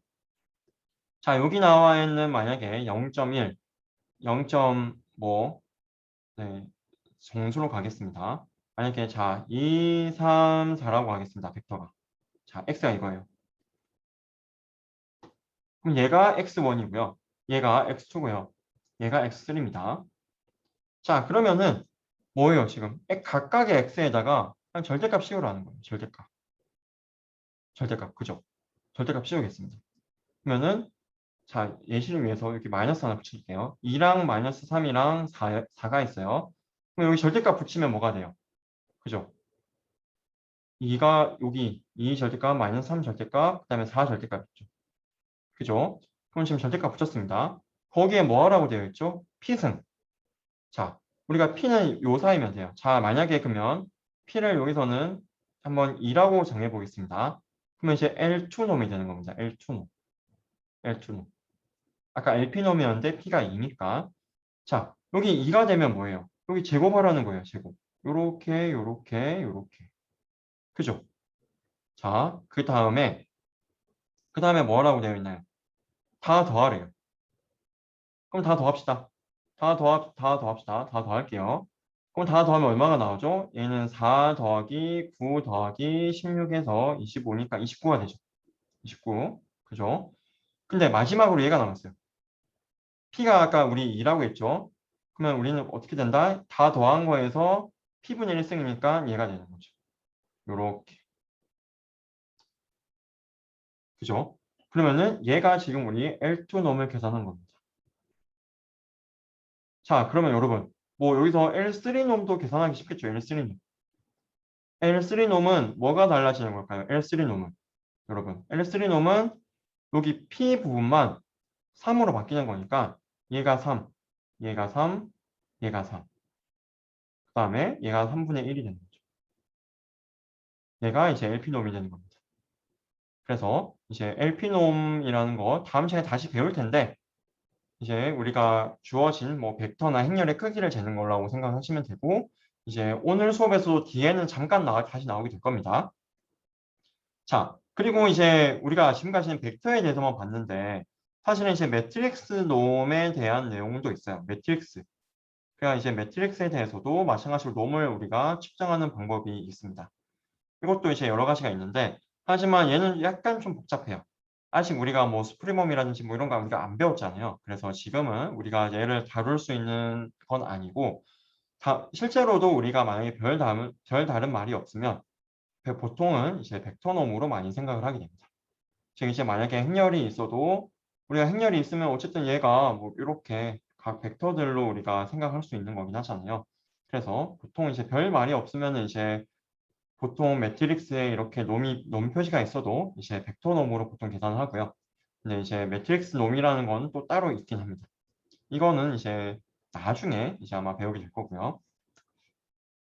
자, 여기 나와 있는 만약에 0.1, 0.5 네, 정수로 가겠습니다. 만약에 자, 2, 3, 4라고 하겠습니다. 벡터가. 자, x가 이거예요. 그럼 얘가 x1이고요. 얘가 x2고요. 얘가 x3입니다. 자, 그러면은 뭐예요, 지금? 각각의 x에다가 그냥 절대값 씌우라는 거예요. 절대값. 절대값. 그죠? 절대값 씌우겠습니다. 그러면은 자, 예시를 위해서 이렇게 마이너스 하나 붙일게요. 2랑 마이너스 3이랑 4가 있어요. 그럼 여기 절대값 붙이면 뭐가 돼요? 그죠? 2가 여기 2 절대값, 마이너스 3 절대값, 그 다음에 4 절대값 있죠. 그죠? 그럼 지금 절대값 붙였습니다. 거기에 뭐 하라고 되어 있죠? P승. 자, 우리가 P는 요 사이면 돼요. 자, 만약에 그러면 P를 여기서는 한번 2라고 정해 보겠습니다. 그러면 이제 L2놈이 되는 겁니다. L2놈. L2놈. 아까 LP놈이었는데 P가 2니까. 자, 여기 2가 되면 뭐예요? 여기 제곱하라는 거예요. 제곱. 요렇게. 그죠? 자, 그 다음에 뭐라고 되어 있나요? 다 더하래요. 그럼 다 더합시다. 다 더합시다. 다 더할게요. 그럼 다 더하면 얼마가 나오죠? 얘는 4 더하기 9 더하기 16에서 25니까 29가 되죠. 29. 그죠? 근데 마지막으로 얘가 남았어요. P가 아까 우리 2라고 했죠? 그러면 우리는 어떻게 된다? 다 더한 거에서 P분의 1승이니까 얘가 되는 거죠. 요렇게. 그죠? 그러면은 얘가 지금 우리 L2 놈을 계산한 겁니다. 자, 그러면 여러분, 뭐 여기서 L3 놈도 계산하기 쉽겠죠? L3 놈. L3 놈은 뭐가 달라지는 걸까요? L3 놈은. 여러분, L3 놈은 여기 P 부분만 3으로 바뀌는 거니까 얘가 3, 얘가 3, 얘가 3. 그 다음에 얘가 3분의 1이 되는 거죠. 얘가 이제 LP놈이 되는 겁니다. 그래서 이제 LP놈이라는 거 다음 시간에 다시 배울 텐데 이제 우리가 주어진 뭐 벡터나 행렬의 크기를 재는 거라고 생각하시면 되고 이제 오늘 수업에서도 뒤에는 잠깐 다시 나오게 될 겁니다. 자, 그리고 이제 우리가 지금까지는 벡터에 대해서만 봤는데 사실은 이제 매트릭스 놈에 대한 내용도 있어요. 매트릭스. 그러니까 이제 매트릭스에 대해서도 마찬가지로 놈을 우리가 측정하는 방법이 있습니다. 이것도 이제 여러 가지가 있는데 하지만 얘는 약간 좀 복잡해요. 아직 우리가 뭐 스프리멈이라든지 뭐 이런 거 우리가 안 배웠잖아요. 그래서 지금은 우리가 얘를 다룰 수 있는 건 아니고 실제로도 우리가 만약에 별 다른 말이 없으면 보통은 이제 벡터놈으로 많이 생각을 하게 됩니다. 즉 이제 만약에 행렬이 있어도 우리가 행렬이 있으면 어쨌든 얘가 뭐 이렇게 각 벡터들로 우리가 생각할 수 있는 거긴 하잖아요. 그래서 보통 이제 별 말이 없으면 이제 보통 매트릭스에 이렇게 놈 표시가 있어도 이제 벡터놈으로 보통 계산을 하고요. 근데 이제 매트릭스 놈이라는 건 또 따로 있긴 합니다. 이거는 이제 나중에 이제 아마 배우게 될 거고요.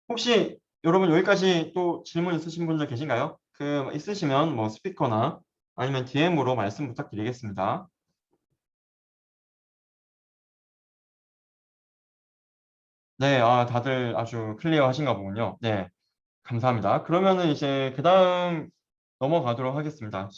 혹시 여러분 여기까지 또 질문 있으신 분들 계신가요? 그 있으시면 뭐 스피커나 아니면 DM으로 말씀 부탁드리겠습니다. 네, 다들 아주 클리어 하신가 보군요. 네, 감사합니다. 그러면은 이제 그 다음 넘어가도록 하겠습니다.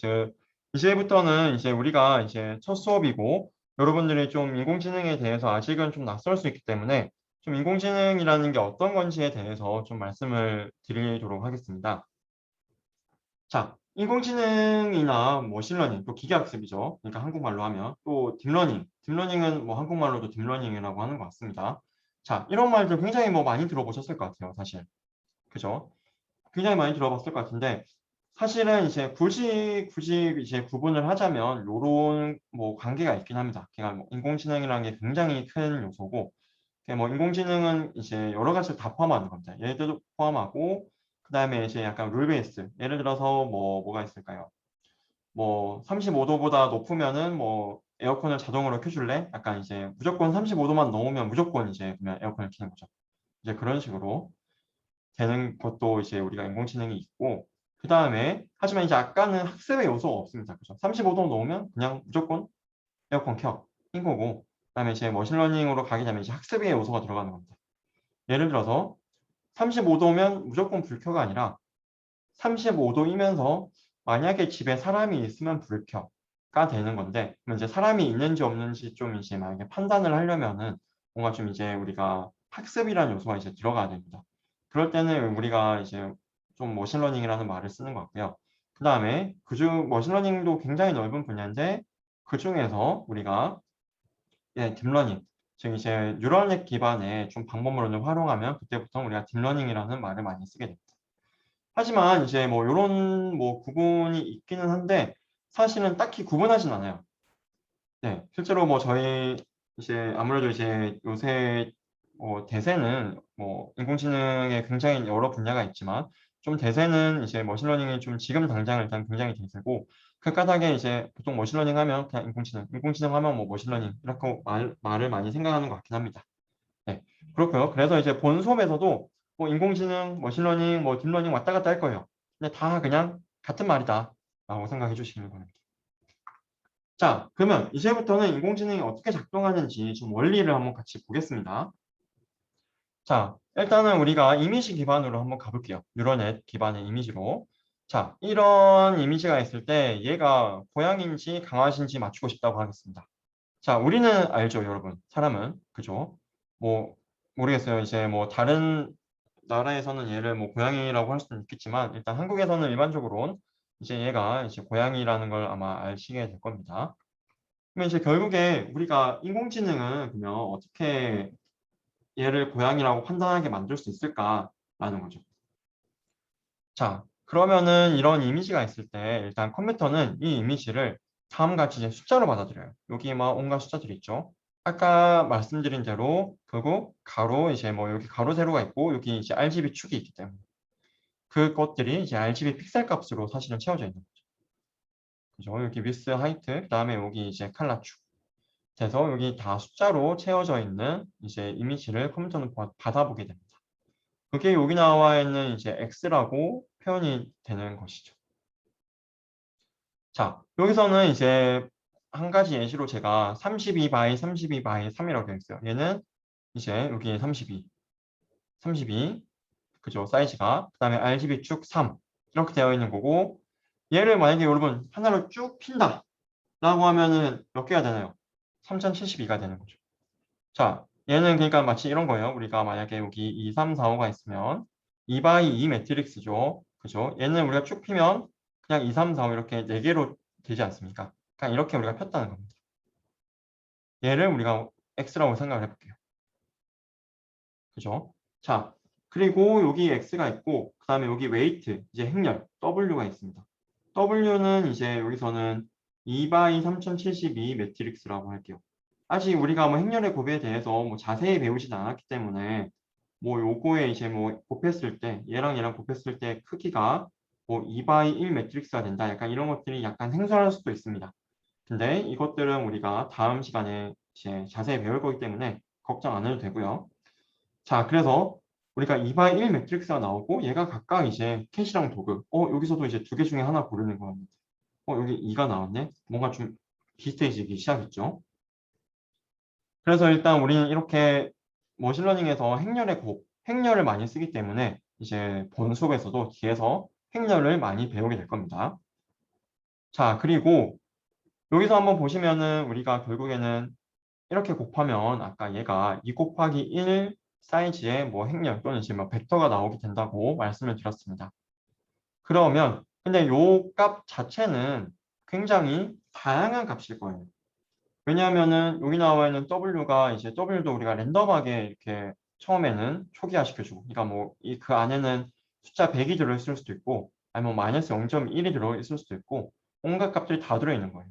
이제부터는 이제 우리가 이제 첫 수업이고 여러분들이 좀 인공지능에 대해서 아직은 좀 낯설 수 있기 때문에 좀 인공지능이라는 게 어떤 건지에 대해서 좀 말씀을 드리도록 하겠습니다. 자, 인공지능이나 머신러닝, 또 기계학습이죠. 그러니까 한국말로 하면 또 딥러닝은 뭐 한국말로도 딥러닝이라고 하는 것 같습니다. 자, 이런 말들 굉장히 뭐 많이 들어보셨을 것 같아요, 사실. 그죠? 굉장히 많이 들어봤을 것 같은데 사실은 이제 굳이 이제 구분을 하자면 요런 뭐 관계가 있긴 합니다. 그러니까 뭐 인공지능이라는 게 굉장히 큰 요소고 뭐 인공지능은 이제 여러 가지를 다 포함하는 겁니다. 얘들도 포함하고 그다음에 이제 약간 룰 베이스. 예를 들어서 뭐가 있을까요? 뭐 35도보다 높으면은 뭐 에어컨을 자동으로 켜줄래? 약간 이제 무조건 35도만 넘으면 무조건 이제 그냥 에어컨을 켜는 거죠. 이제 그런 식으로 되는 것도 이제 우리가 인공지능이 있고 그 다음에 하지만 이제 아까는 학습의 요소가 없습니다. 그죠? 35도 넘으면 그냥 무조건 에어컨 인 거고 그다음에 이제 머신러닝으로 가게 되면 이제 학습의 요소가 들어가는 겁니다. 예를 들어서 35도면 무조건 불켜가 아니라 35도이면서 만약에 집에 사람이 있으면 불켜가 되는 건데 그럼 이제 사람이 있는지 없는지 좀 이제 만약에 판단을 하려면은 뭔가 좀 이제 우리가 학습이라는 요소가 이제 들어가야 됩니다. 그럴 때는 우리가 이제 좀 머신러닝이라는 말을 쓰는 것 같고요. 그 다음에 그중 머신러닝도 굉장히 넓은 분야인데 그 중에서 우리가 딥러닝 즉 이제 뉴럴넷 기반의 좀 방법론을 활용하면 그때부터 우리가 딥러닝이라는 말을 많이 쓰게 됩니다. 하지만 이제 뭐 요런 뭐 구분이 있기는 한데 사실은 딱히 구분하진 않아요. 네, 실제로 뭐 저희 이제 아무래도 이제 요새 대세는 뭐 인공지능에 굉장히 여러 분야가 있지만 좀 대세는 이제 머신러닝이 좀 지금 당장 일단 굉장히 대세고 그 까닭에 이제 보통 머신러닝 하면 그냥 인공지능 하면 뭐 머신러닝 이렇게 말을 많이 생각하는 것 같긴 합니다. 네, 그렇고요. 그래서 이제 본 수업에서도 뭐 인공지능, 머신러닝, 뭐 딥러닝 왔다 갔다 할 거예요. 근데 다 그냥 같은 말이다 라고 생각해 주시면 됩니다. 자, 그러면 이제부터는 인공지능이 어떻게 작동하는지 좀 원리를 한번 같이 보겠습니다. 자, 일단은 우리가 이미지 기반으로 한번 가볼게요. 뉴럴넷 기반의 이미지로. 자, 이런 이미지가 있을 때 얘가 고양인지 강아지인지 맞추고 싶다고 하겠습니다. 자, 우리는 알죠, 여러분. 사람은. 그죠? 뭐 모르겠어요. 이제 뭐 다른 나라에서는 얘를 뭐 고양이라고 할 수는 있겠지만 일단 한국에서는 일반적으로는 이제 얘가 이제 고양이라는 걸 아마 아시게 될 겁니다. 그러면 이제 결국에 우리가 인공지능은 그러면 어떻게 얘를 고양이라고 판단하게 만들 수 있을까라는 거죠. 자, 그러면은 이런 이미지가 있을 때 일단 컴퓨터는 이 이미지를 다음과 같이 이제 숫자로 받아들여요. 여기 막 온갖 숫자들이 있죠. 아까 말씀드린 대로 결국 가로 이제 뭐 여기 가로 세로가 있고 여기 이제 RGB 축이 있기 때문에 그것들이 이제 RGB 픽셀 값으로 사실은 채워져 있는 거죠. 그죠? 여기 위스 하이트 그다음에 여기 이제 칼라 축. 그래서 여기 다 숫자로 채워져 있는 이제 이미지를 컴퓨터는 받아보게 됩니다. 그게 여기 나와 있는 이제 X라고 표현이 되는 것이죠. 자, 여기서는 이제 한 가지 예시로 제가 32 by 32 by 3이라고 되어 있어요. 얘는 이제 여기 32, 그죠? 사이즈가. 그 다음에 RGB 쭉 3 이렇게 되어 있는 거고 얘를 만약에 여러분 하나로 쭉 핀다 라고 하면은 몇 개가 되나요? 3072가 되는 거죠. 자, 얘는 그러니까 마치 이런 거예요. 우리가 만약에 여기 2, 3, 4, 5가 있으면 2 by 2 매트릭스죠. 그죠? 얘는 우리가 쭉 피면 그냥 2, 3, 4, 5 이렇게 4개로 되지 않습니까? 그냥 이렇게 우리가 폈다는 겁니다. 얘를 우리가 x라고 생각을 해볼게요. 그죠? 자, 그리고 여기 x가 있고 그 다음에 여기 웨이트, 이제 행렬 w가 있습니다. w는 이제 여기서는 2 by 3072 매트릭스라고 할게요. 아직 우리가 뭐 행렬의 곱에 대해서 뭐 자세히 배우진 않았기 때문에 뭐 요거에 이제 뭐 곱했을 때 얘랑 곱했을 때 크기가 뭐 2 by 1 매트릭스가 된다. 약간 이런 것들이 약간 생소할 수도 있습니다. 근데 이것들은 우리가 다음 시간에 이제 자세히 배울 거기 때문에 걱정 안 해도 되고요. 자, 그래서 우리가 2 by 1 매트릭스가 나오고 얘가 각각 이제 캣이랑 도그. 여기서도 이제 두 개 중에 하나 고르는 겁니다. 여기 2가 나왔네. 뭔가 좀 비슷해지기 시작했죠. 그래서 일단 우리는 이렇게 머신러닝에서 행렬의 곱, 행렬을 많이 쓰기 때문에 이제 본 수업에서도 뒤에서 행렬을 많이 배우게 될 겁니다. 자, 그리고 여기서 한번 보시면은 우리가 결국에는 이렇게 곱하면 아까 얘가 2 곱하기 1 사이즈의 뭐 행렬 또는 지금 뭐 벡터가 나오게 된다고 말씀을 드렸습니다. 그러면 근데 요 값 자체는 굉장히 다양한 값일 거예요. 왜냐하면은 여기 나와 있는 W가 이제 W도 우리가 랜덤하게 이렇게 처음에는 초기화 시켜주고, 그러니까 뭐 그 안에는 숫자 100이 들어있을 수도 있고, 아니면 마이너스 0.1이 들어있을 수도 있고, 온갖 값들이 다 들어있는 거예요.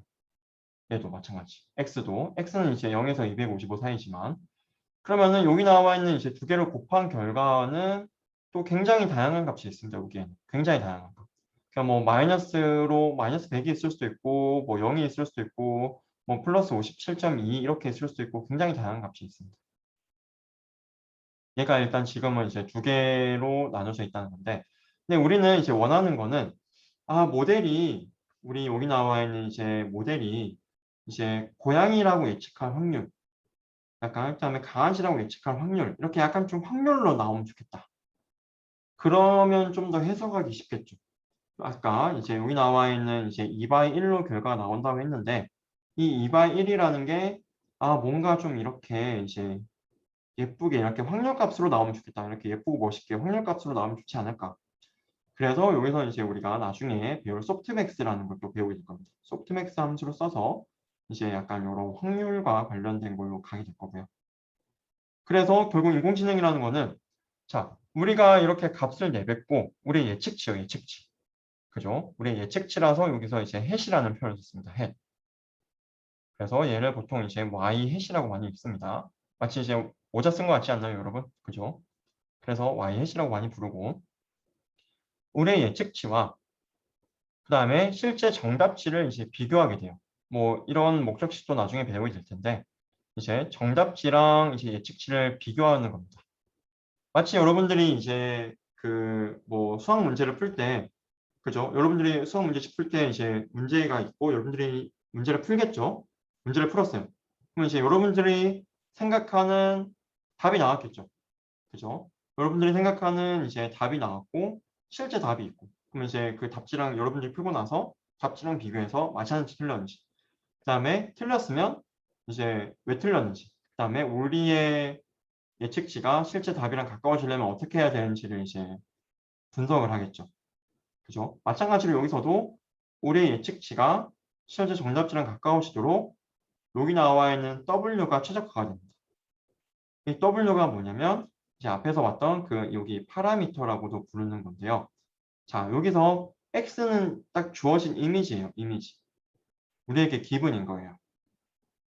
얘도 마찬가지. X는 이제 0에서 255 사이지만, 그러면은 여기 나와 있는 이제 두 개를 곱한 결과는 또 굉장히 다양한 값이 있습니다. 여기에는 굉장히 다양한 값. 그러니까 뭐 마이너스 100이 있을 수도 있고, 뭐 0이 있을 수도 있고, 뭐 플러스 57.2 이렇게 있을 수도 있고 굉장히 다양한 값이 있습니다. 얘가 일단 지금은 이제 두 개로 나눠져 있다는 건데, 근데 우리는 이제 원하는 거는 모델이 우리 여기 나와 있는 이제 모델이 이제 고양이라고 예측할 확률, 약간 그다음에 강아지라고 예측할 확률 이렇게 약간 좀 확률로 나오면 좋겠다. 그러면 좀 더 해석하기 쉽겠죠. 아까 이제 여기 나와 있는 이제 2 by 1로 결과가 나온다고 했는데 이 2 by 1이라는 게 뭔가 좀 이렇게 이제 예쁘게 이렇게 확률값으로 나오면 좋겠다. 이렇게 예쁘고 멋있게 확률값으로 나오면 좋지 않을까. 그래서 여기서 이제 우리가 나중에 배울 소프트맥스라는 걸 또 배우게 될 겁니다. 소프트맥스 함수를 써서 이제 약간 이런 확률과 관련된 걸로 가게 될 거고요. 그래서 결국 인공지능이라는 거는 자, 우리가 이렇게 값을 내뱉고 우리 예측치요, 예측치. 그죠? 우리 예측치라서 여기서 이제 햇이라는 표현을 썼습니다. 햇. 그래서 얘를 보통 이제 y 햇이라고 많이 읽습니다. 마치 이제 모자 쓴 것 같지 않나요, 여러분? 그죠? 그래서 y 햇이라고 많이 부르고 우리의 예측치와 그 다음에 실제 정답치를 이제 비교하게 돼요. 뭐 이런 목적식도 나중에 배우게 될 텐데 이제 정답치랑 이제 예측치를 비교하는 겁니다. 마치 여러분들이 이제 그 뭐 수학 문제를 풀 때 그죠? 여러분들이 수학 문제집 풀 때 이제 문제가 있고 여러분들이 문제를 풀겠죠? 문제를 풀었어요. 그럼 이제 여러분들이 생각하는 답이 나왔겠죠? 그죠? 여러분들이 생각하는 이제 답이 나왔고 실제 답이 있고 그러면 이제 그 답지랑 여러분들이 풀고 나서 답지랑 비교해서 맞았는지 틀렸는지 그 다음에 틀렸으면 이제 왜 틀렸는지 그 다음에 우리의 예측치가 실제 답이랑 가까워지려면 어떻게 해야 되는지를 이제 분석을 하겠죠. 그죠? 마찬가지로 여기서도 우리의 예측치가 실제 정답치랑 가까워지도록 여기 나와 있는 W가 최적화가 됩니다. 이 W가 뭐냐면 이제 앞에서 봤던 그 여기 파라미터라고도 부르는 건데요. 자, 여기서 X는 딱 주어진 이미지예요. 이미지. 우리에게 기분인 거예요.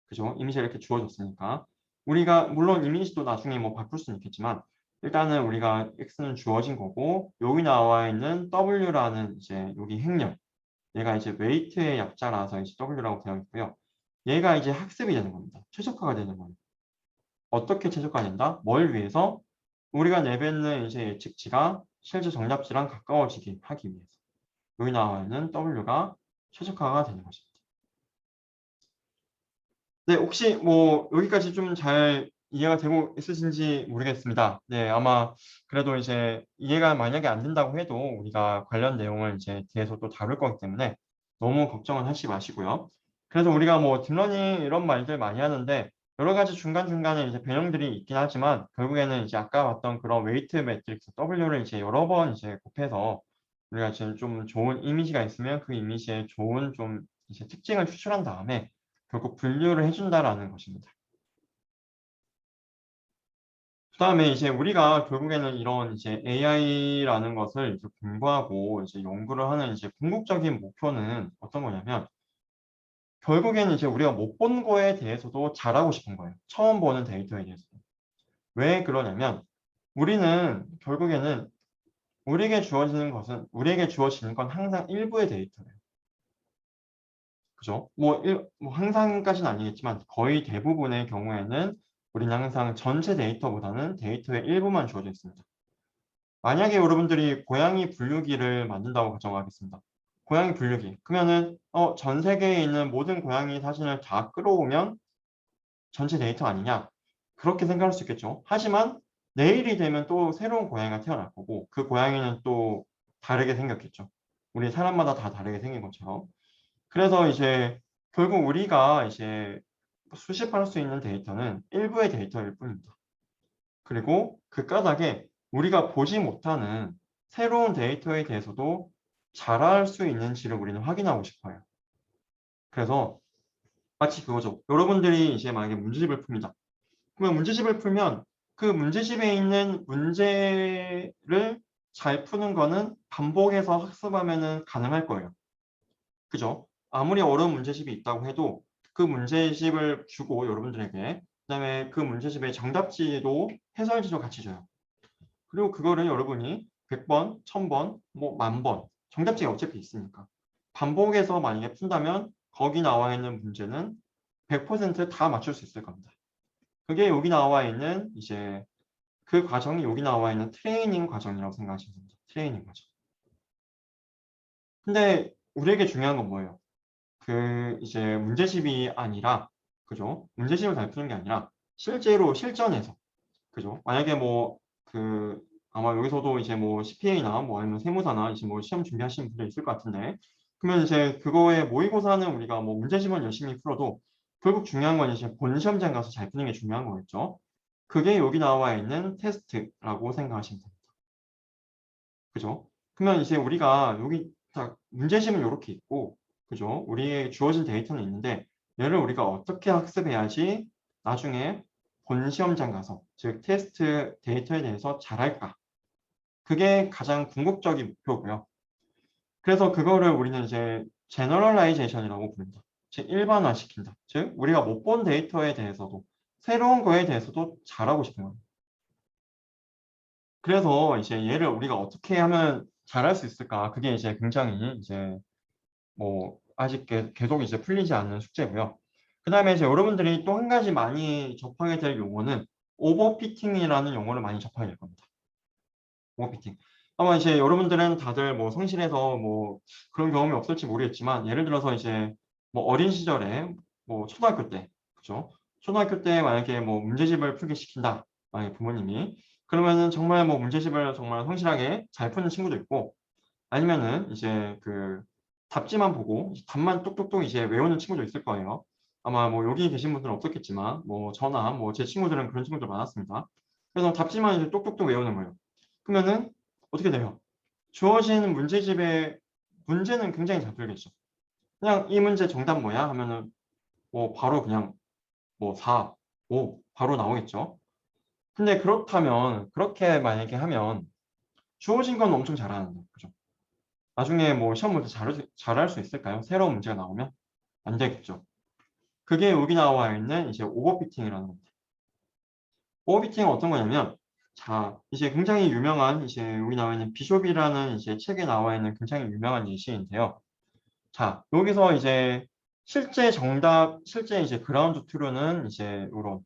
그죠? 이미지가 이렇게 주어졌으니까. 우리가 물론 이미지도 나중에 뭐 바꿀 수는 있겠지만 일단은 우리가 X는 주어진 거고 여기 나와 있는 W라는 이제 여기 행렬. 얘가 이제 웨이트의 약자라서 이제 W라고 되어 있고요. 얘가 이제 학습이 되는 겁니다. 최적화가 되는 거예요. 어떻게 최적화된다? 뭘 위해서? 우리가 내뱉는 이제 예측치가 실제 정답치랑 가까워지게 하기 위해서. 여기 나와 있는 W가 최적화가 되는 것입니다. 네, 혹시 뭐 여기까지 좀 잘 이해가 되고 있으신지 모르겠습니다. 네, 아마 그래도 이제 이해가 만약에 안 된다고 해도 우리가 관련 내용을 이제 뒤에서 또 다룰 거기 때문에 너무 걱정은 하지 마시고요. 그래서 우리가 뭐 딥러닝 이런 말들 많이 하는데 여러 가지 중간중간에 이제 변형들이 있긴 하지만 결국에는 이제 아까 봤던 그런 웨이트 매트릭스 W를 이제 여러 번 이제 곱해서 우리가 지금 좀 좋은 이미지가 있으면 그 이미지에 좋은 좀 이제 특징을 추출한 다음에 결국 분류를 해준다라는 것입니다. 그다음에 이제 우리가 결국에는 이런 이제 AI라는 것을 이제 공부하고 이제 연구를 하는 이제 궁극적인 목표는 어떤 거냐면 결국에는 이제 우리가 못 본 거에 대해서도 잘하고 싶은 거예요. 처음 보는 데이터에 대해서. 왜 그러냐면 우리는 결국에는 우리에게 주어지는 건 항상 일부의 데이터예요. 그죠? 뭐 항상까지는 아니겠지만 거의 대부분의 경우에는 우리는 항상 전체 데이터보다는 데이터의 일부만 주어져 있습니다. 만약에 여러분들이 고양이 분류기를 만든다고 가정하겠습니다. 고양이 분류기. 그러면은 전 세계에 있는 모든 고양이 사진을 다 끌어오면 전체 데이터 아니냐? 그렇게 생각할 수 있겠죠. 하지만 내일이 되면 또 새로운 고양이가 태어날 거고 그 고양이는 또 다르게 생겼겠죠. 우리 사람마다 다 다르게 생긴 것처럼. 그래서 이제 결국 우리가 이제 수집할 수 있는 데이터는 일부의 데이터일 뿐입니다. 그리고 그 까닭에 우리가 보지 못하는 새로운 데이터에 대해서도 잘할 수 있는지를 우리는 확인하고 싶어요. 그래서 마치 그거죠. 여러분들이 이제 만약에 문제집을 풉니다. 그러면 문제집을 풀면 그 문제집에 있는 문제를 잘 푸는 거는 반복해서 학습하면 가능할 거예요. 그죠? 아무리 어려운 문제집이 있다고 해도 그 문제집을 주고 여러분들에게 그다음에 그 문제집의 정답지도 해설지도 같이 줘요. 그리고 그거를 여러분이 100번, 1000번, 뭐 10,000번 정답지가 어차피 있으니까 반복해서 만약에 푼다면 거기 나와 있는 문제는 100%다 맞출 수 있을 겁니다. 그게 여기 나와 있는 이제 그 과정이 여기 나와 있는 트레이닝 과정이라고 생각하시면 됩니다. 트레이닝 과정. 근데 우리에게 중요한 건 뭐예요? 그 이제 문제집이 아니라 그죠? 문제집을 잘 푸는 게 아니라 실제로 실전에서 그죠? 만약에 뭐 그 아마 여기서도 이제 뭐 CPA나 뭐 아니면 세무사나 이제 뭐 시험 준비하시는 분들 있을 것 같은데 그러면 이제 그거에 모의고사는 우리가 뭐 문제집은 열심히 풀어도 결국 중요한 건 이제 본 시험장 가서 잘 푸는 게 중요한 거겠죠. 그게 여기 나와 있는 테스트라고 생각하시면 됩니다. 그죠? 그러면 이제 우리가 여기 딱 문제집은 이렇게 있고 그죠? 우리의 주어진 데이터는 있는데 얘를 우리가 어떻게 학습해야지 나중에 본 시험장 가서 즉 테스트 데이터에 대해서 잘할까? 그게 가장 궁극적인 목표고요. 그래서 그거를 우리는 이제 제너럴라이제이션이라고 부릅니다. 즉 일반화시킨다. 즉 우리가 못 본 데이터에 대해서도 새로운 거에 대해서도 잘하고 싶은 거예요. 그래서 이제 얘를 우리가 어떻게 하면 잘할 수 있을까? 그게 이제 굉장히 이제 뭐 아직 계속 이제 풀리지 않는 숙제고요. 그다음에 이제 여러분들이 또 한 가지 많이 접하게 될 용어는 오버피팅이라는 용어를 많이 접하게 될 겁니다. 오버피팅. 아마 이제 여러분들은 다들 뭐 성실해서 뭐 그런 경험이 없을지 모르겠지만 예를 들어서 이제 뭐 어린 시절에 뭐 초등학교 때 그죠? 초등학교 때 만약에 뭐 문제집을 풀게 시킨다. 만약에 부모님이 그러면은 정말 뭐 문제집을 정말 성실하게 잘 푸는 친구도 있고 아니면은 이제 그 답지만 보고 답만 똑똑똑 이제 외우는 친구도 있을 거예요. 아마 뭐 여기 계신 분들은 없었겠지만 뭐 저나 뭐 제 친구들은 그런 친구들 많았습니다. 그래서 답지만 이제 똑똑똑 외우는 거예요. 그러면은 어떻게 돼요? 주어진 문제집의 문제는 굉장히 잘 풀겠죠. 그냥 이 문제 정답 뭐야? 하면은 뭐 바로 그냥 뭐 4, 5 바로 나오겠죠. 근데 그렇다면 그렇게 만약에 하면 주어진 건 엄청 잘하는데 그죠? 나중에 뭐 시험 문제 잘할 수 있을까요? 새로운 문제가 나오면 안 되겠죠. 그게 여기 나와 있는 이제 오버피팅이라는 겁니다. 오버피팅은 어떤 거냐면 자 이제 굉장히 유명한 이제 여기 나와 있는 비숍이라는 이제 책에 나와 있는 굉장히 유명한 예시인데요. 자 여기서 이제 실제 정답 실제 이제 그라운드 트루는 이제 이런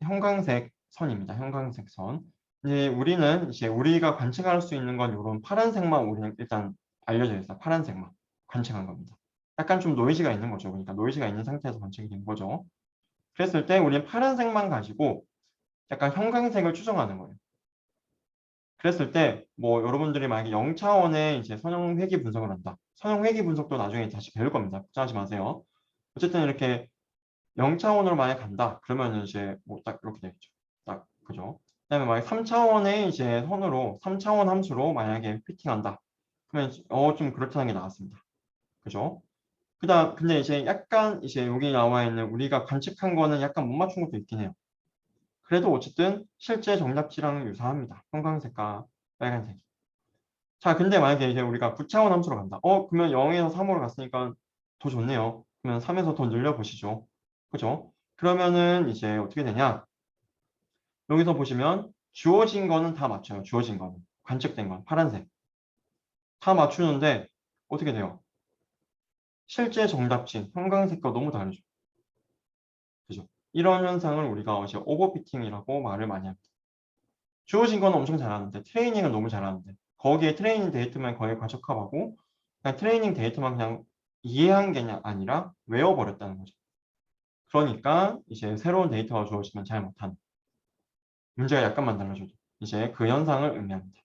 형광색 선입니다. 형광색 선. 이제 우리는 이제 우리가 관측할 수 있는 건 이런 파란색만 우리는 일단 알려져 있어요. 파란색만 관측한 겁니다. 약간 좀 노이즈가 있는 거죠. 그러니까 노이즈가 있는 상태에서 관측이 된 거죠. 그랬을 때 우리는 파란색만 가지고 약간 형광색을 추정하는 거예요. 그랬을 때 뭐 여러분들이 만약에 0차원의 이제 선형 회귀 분석을 한다. 선형 회귀 분석도 나중에 다시 배울 겁니다. 걱정하지 마세요. 어쨌든 이렇게 0차원으로 만약 간다. 그러면 이제 뭐 딱 이렇게 되겠죠. 딱 그죠? 그다음에 만약 3차원의 이제 선으로 3차원 함수로 만약에 피팅한다. 그러면 좀 그렇다는 게 나왔습니다. 그죠? 그다음 근데 이제 약간 이제 여기 나와 있는 우리가 관측한 거는 약간 못 맞춘 것도 있긴 해요. 그래도 어쨌든 실제 정답지랑 유사합니다. 형광색과 빨간색. 자, 근데 만약에 이제 우리가 9차원 함수로 간다. 그러면 0에서 3으로 갔으니까 더 좋네요. 그러면 3에서 더 늘려보시죠. 그죠? 그러면은 이제 어떻게 되냐? 여기서 보시면 주어진 거는 다 맞춰요. 주어진 거는. 관측된 건 파란색. 다 맞추는데 어떻게 돼요? 실제 정답지 형광색과 너무 다르죠. 그죠? 이런 현상을 우리가 이제 오버피팅이라고 말을 많이 합니다. 주어진 건 엄청 잘하는데 트레이닝은 너무 잘하는데 거기에 트레이닝 데이터만 거의 과적합하고 그냥 트레이닝 데이터만 그냥 이해한 게 아니라 외워버렸다는 거죠. 그러니까 이제 새로운 데이터가 주어지면 잘 못하는 문제가 약간만 달라져도 이제 그 현상을 의미합니다.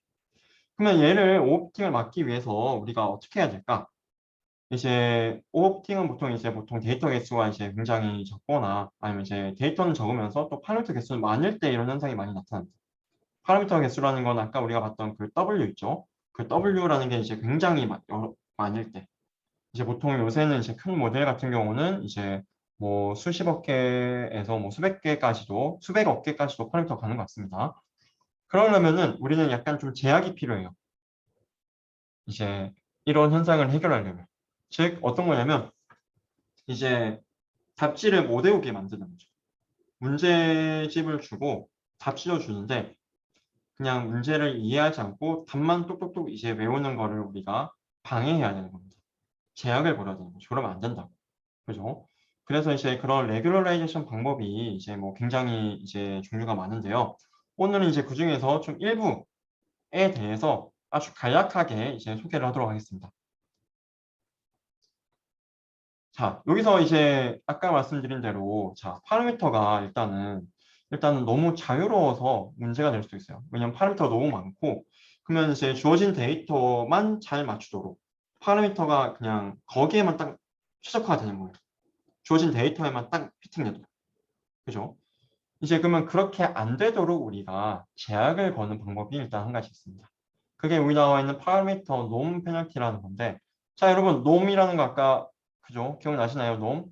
그러면 얘를 오버피팅을 막기 위해서 우리가 어떻게 해야 될까? 이제 오버피팅은 보통 데이터 개수가 이제 굉장히 적거나 아니면 이제 데이터는 적으면서 또 파라미터 개수는 많을 때 이런 현상이 많이 나타납니다. 파라미터 개수라는 건 아까 우리가 봤던 그 W 있죠? 그 W라는 게 이제 굉장히 많을 때. 이제 보통 요새는 이제 큰 모델 같은 경우는 이제 뭐 수십억 개에서 뭐 수백 개까지도, 수백억 개까지도 파라미터 가는 것 같습니다. 그러려면은 우리는 약간 좀 제약이 필요해요. 이제 이런 현상을 해결하려면. 즉, 어떤 거냐면 이제 답지를 못 외우게 만드는 거죠. 문제집을 주고 답지도 주는데 그냥 문제를 이해하지 않고 답만 똑똑똑 이제 외우는 거를 우리가 방해해야 되는 겁니다. 제약을 걸어야 되는 거죠. 그러면 안 된다고. 그죠? 그래서 이제 그런 레귤러라이제이션 방법이 이제 뭐 굉장히 이제 종류가 많은데요. 오늘은 이제 그 중에서 좀 일부에 대해서 아주 간략하게 이제 소개를 하도록 하겠습니다. 자, 여기서 이제 아까 말씀드린 대로 자, 파라미터가 일단은 너무 자유로워서 문제가 될 수 있어요. 왜냐면 파라미터가 너무 많고 그러면 이제 주어진 데이터만 잘 맞추도록 파라미터가 그냥 거기에만 딱 최적화되는 거예요. 주어진 데이터에만 딱 피팅되도록. 그죠? 이제 그러면 그렇게 안 되도록 우리가 제약을 거는 방법이 일단 한 가지 있습니다. 그게 여기 나와 있는 파라미터 놈 페널티라는 건데 자, 여러분 놈이라는 거 아까 그죠? 기억나시나요? 놈?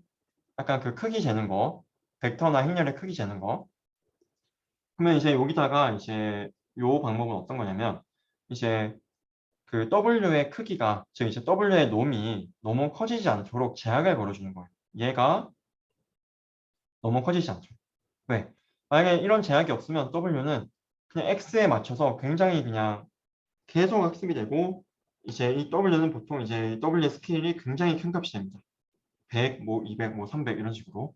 약간 그 크기 재는 거, 벡터나 행렬의 크기 재는 거. 그러면 이제 여기다가 이제 요 방법은 어떤 거냐면 이제 그 W의 크기가 즉 이제 W의 놈이 너무 커지지 않도록 제약을 걸어주는 거예요. 얘가 너무 커지지 않죠. 왜? 만약에 이런 제약이 없으면 W는 그냥 X에 맞춰서 굉장히 그냥 계속 학습이 되고 이제 이 W는 보통 이제 W의 스케일이 굉장히 큰 값이 됩니다. 100, 뭐 200, 뭐 300 이런 식으로.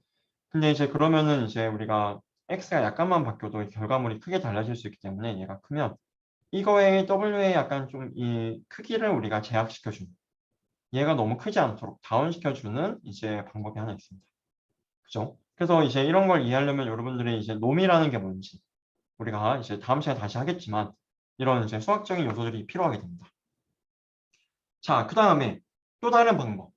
근데 이제 그러면은 이제 우리가 x가 약간만 바뀌어도 결과물이 크게 달라질 수 있기 때문에 얘가 크면 이거의 w의 약간 좀 이 크기를 우리가 제약시켜주는 얘가 너무 크지 않도록 다운시켜주는 이제 방법이 하나 있습니다. 그죠? 그래서 이제 이런 걸 이해하려면 여러분들이 이제 놈이라는 게 뭔지 우리가 이제 다음 시간에 다시 하겠지만 이런 이제 수학적인 요소들이 필요하게 됩니다. 자, 그 다음에 또 다른 방법.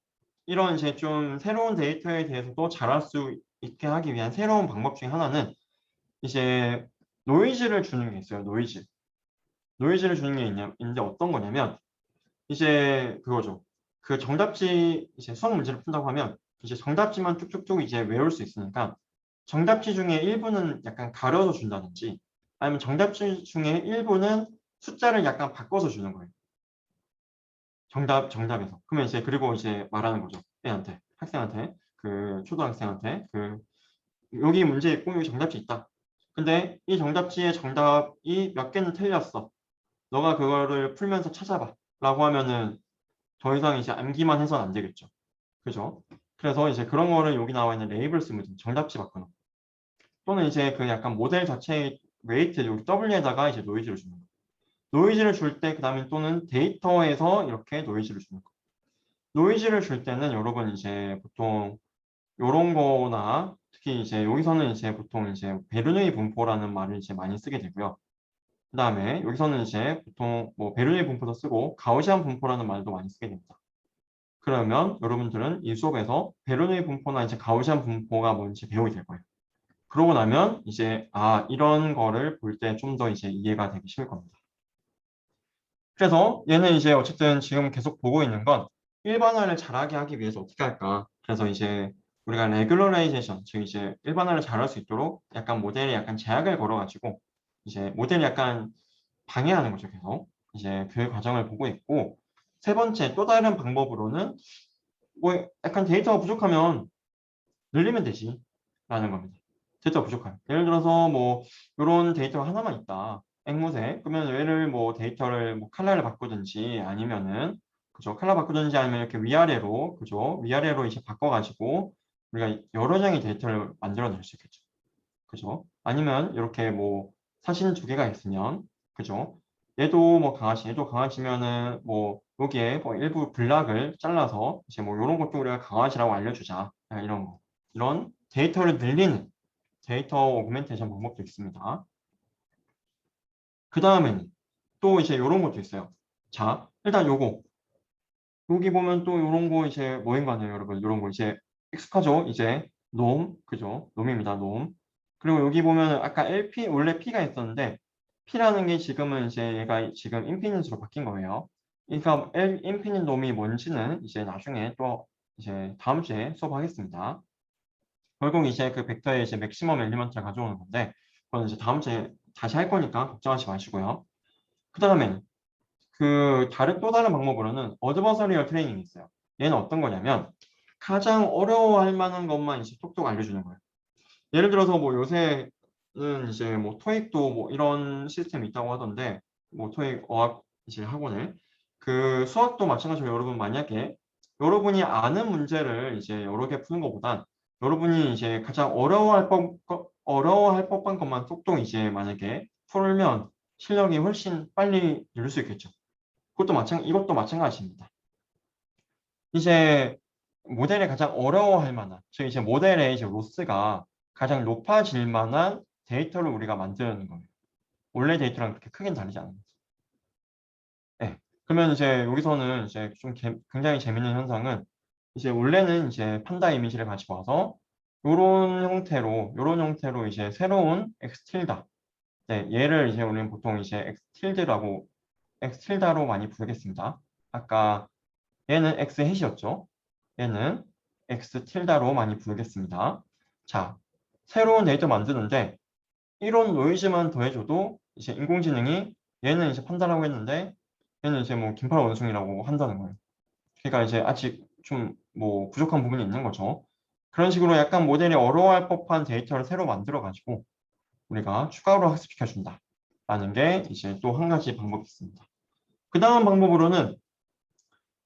이런 이제 좀 새로운 데이터에 대해서도 잘할 수 있게 하기 위한 새로운 방법 중에 하나는 이제 노이즈를 주는 게 있어요. 노이즈를 주는 게 있는데 어떤 거냐면 이제 그거죠. 그 정답지 이제 수학 문제를 푼다고 하면 이제 정답지만 쭉쭉쭉 이제 외울 수 있으니까 정답지 중에 일부는 약간 가려서 준다든지 아니면 정답지 중에 일부는 숫자를 약간 바꿔서 주는 거예요. 정답에서. 그러면 이제 그리고 이제 말하는 거죠. 애한테, 학생한테, 그 초등학생한테 여기 문제 있고 여기 정답지 있다. 근데 이 정답지의 정답이 몇 개는 틀렸어. 너가 그거를 풀면서 찾아봐. 라고 하면은 더 이상 이제 암기만 해서는 안 되겠죠. 그죠? 그래서 이제 그런 거를 여기 나와 있는 레이블 쓰면 정답지 바꿔놓고 또는 이제 그 약간 모델 자체의 웨이트 여기 W에다가 이제 노이즈를 주는 거. 노이즈를 줄 때 그다음에 또는 데이터에서 이렇게 노이즈를 주는 거. 노이즈를 줄 때는 여러분 이제 보통 요런 거나 특히 이제 여기서는 이제 보통 이제 베르누이 분포라는 말을 이제 많이 쓰게 되고요. 그다음에 여기서는 이제 보통 뭐 베르누이 분포도 쓰고 가우시안 분포라는 말도 많이 쓰게 됩니다. 그러면 여러분들은 이 수업에서 베르누이 분포나 이제 가우시안 분포가 뭔지 배우게 될 거예요. 그러고 나면 이제 이런 거를 볼 때 좀 더 이제 이해가 되기 쉬울 겁니다. 그래서 얘는 이제 어쨌든 지금 계속 보고 있는 건 일반화를 잘하게 하기 위해서 어떻게 할까? 그래서 이제 우리가 레귤러라이제이션, 즉 이제 일반화를 잘할 수 있도록 약간 모델에 약간 제약을 걸어가지고 이제 모델이 약간 방해하는 거죠, 계속. 이제 그 과정을 보고 있고 세 번째 또 다른 방법으로는 뭐 약간 데이터가 부족하면 늘리면 되지 라는 겁니다. 데이터가 부족하면. 예를 들어서 뭐 이런 데이터가 하나만 있다. 앵무새. 그러면 얘를 뭐 데이터를 뭐 컬러를 바꾸든지 아니면은 그죠? 컬러 바꾸든지 아니면 이렇게 위아래로 그죠? 위아래로 이제 바꿔가지고 우리가 여러 장의 데이터를 만들어낼 수 있겠죠. 그죠? 아니면 이렇게 뭐 사진 두 개가 있으면 그죠? 얘도 뭐 강아지, 얘도 강아지면은 뭐 여기에 뭐 일부 블락을 잘라서 이제 뭐 이런 것도 우리가 강아지라고 알려주자. 이런 거. 이런 데이터를 늘리는 데이터 오그멘테이션 방법도 있습니다. 그 다음에는 또 이제 이런 것도 있어요. 자, 일단 요거. 여기 보면 또 이런 거 이제 뭐인 거 아니에요, 여러분? 이런 거 이제 익숙하죠? 이제 놈, 그죠? 놈입니다, 놈. 그리고 여기 보면 아까 LP, 원래 P가 있었는데 P라는 게 지금은 이제 얘가 지금 인피니트로 바뀐 거예요. 그러니까 인피니트 놈이 뭔지는 이제 나중에 또 이제 다음 주에 수업하겠습니다. 결국 이제 그 벡터의 이제 맥시멈 엘리먼트를 가져오는 건데 그건 이제 다음 주에 다시 할 거니까 걱정하지 마시고요. 그 다음에 또 다른 방법으로는 어드버서리얼 트레이닝이 있어요. 얘는 어떤 거냐면 가장 어려워할 만한 것만 이제 톡톡 알려주는 거예요. 예를 들어서 뭐 요새는 이제 뭐 토익도 뭐 이런 시스템이 있다고 하던데 뭐 토익 어학 이제 학원에 그 수학도 마찬가지로 여러분 만약에 여러분이 아는 문제를 이제 여러 개 푸는 것보단 여러분이 이제 가장 어려워할 법한 것만 똑똑 이제 만약에 풀면 실력이 훨씬 빨리 늘 수 있겠죠. 이것도 마찬가지입니다. 이제 모델에 가장 어려워할 만한, 즉 이제 모델의 이제 로스가 가장 높아질 만한 데이터를 우리가 만드는 거예요. 원래 데이터랑 그렇게 크게 다르지 않은 거죠. 네. 그러면 이제 여기서는 이제 좀 굉장히 재밌는 현상은 이제 원래는 이제 판다 이미지를 가지고 와서 요런 형태로 이제 새로운 엑스틸다. 네, 얘를 이제 우리는 보통 이제 엑스틸다로 많이 부르겠습니다. 아까 얘는 x 햇이었죠. 얘는 x 틸다로 많이 부르겠습니다. 자, 새로운 데이터 만드는데 이런 노이즈만 더해줘도 이제 인공지능이 얘는 이제 판단하고 했는데 얘는 이제 뭐 긴팔 원숭이라고 한다는 거예요. 그러니까 이제 아직 좀 뭐 부족한 부분이 있는 거죠. 그런 식으로 약간 모델이 어려워할 법한 데이터를 새로 만들어 가지고 우리가 추가로 학습시켜 준다. 라는 게 이제 또 한 가지 방법이 있습니다. 그 다음 방법으로는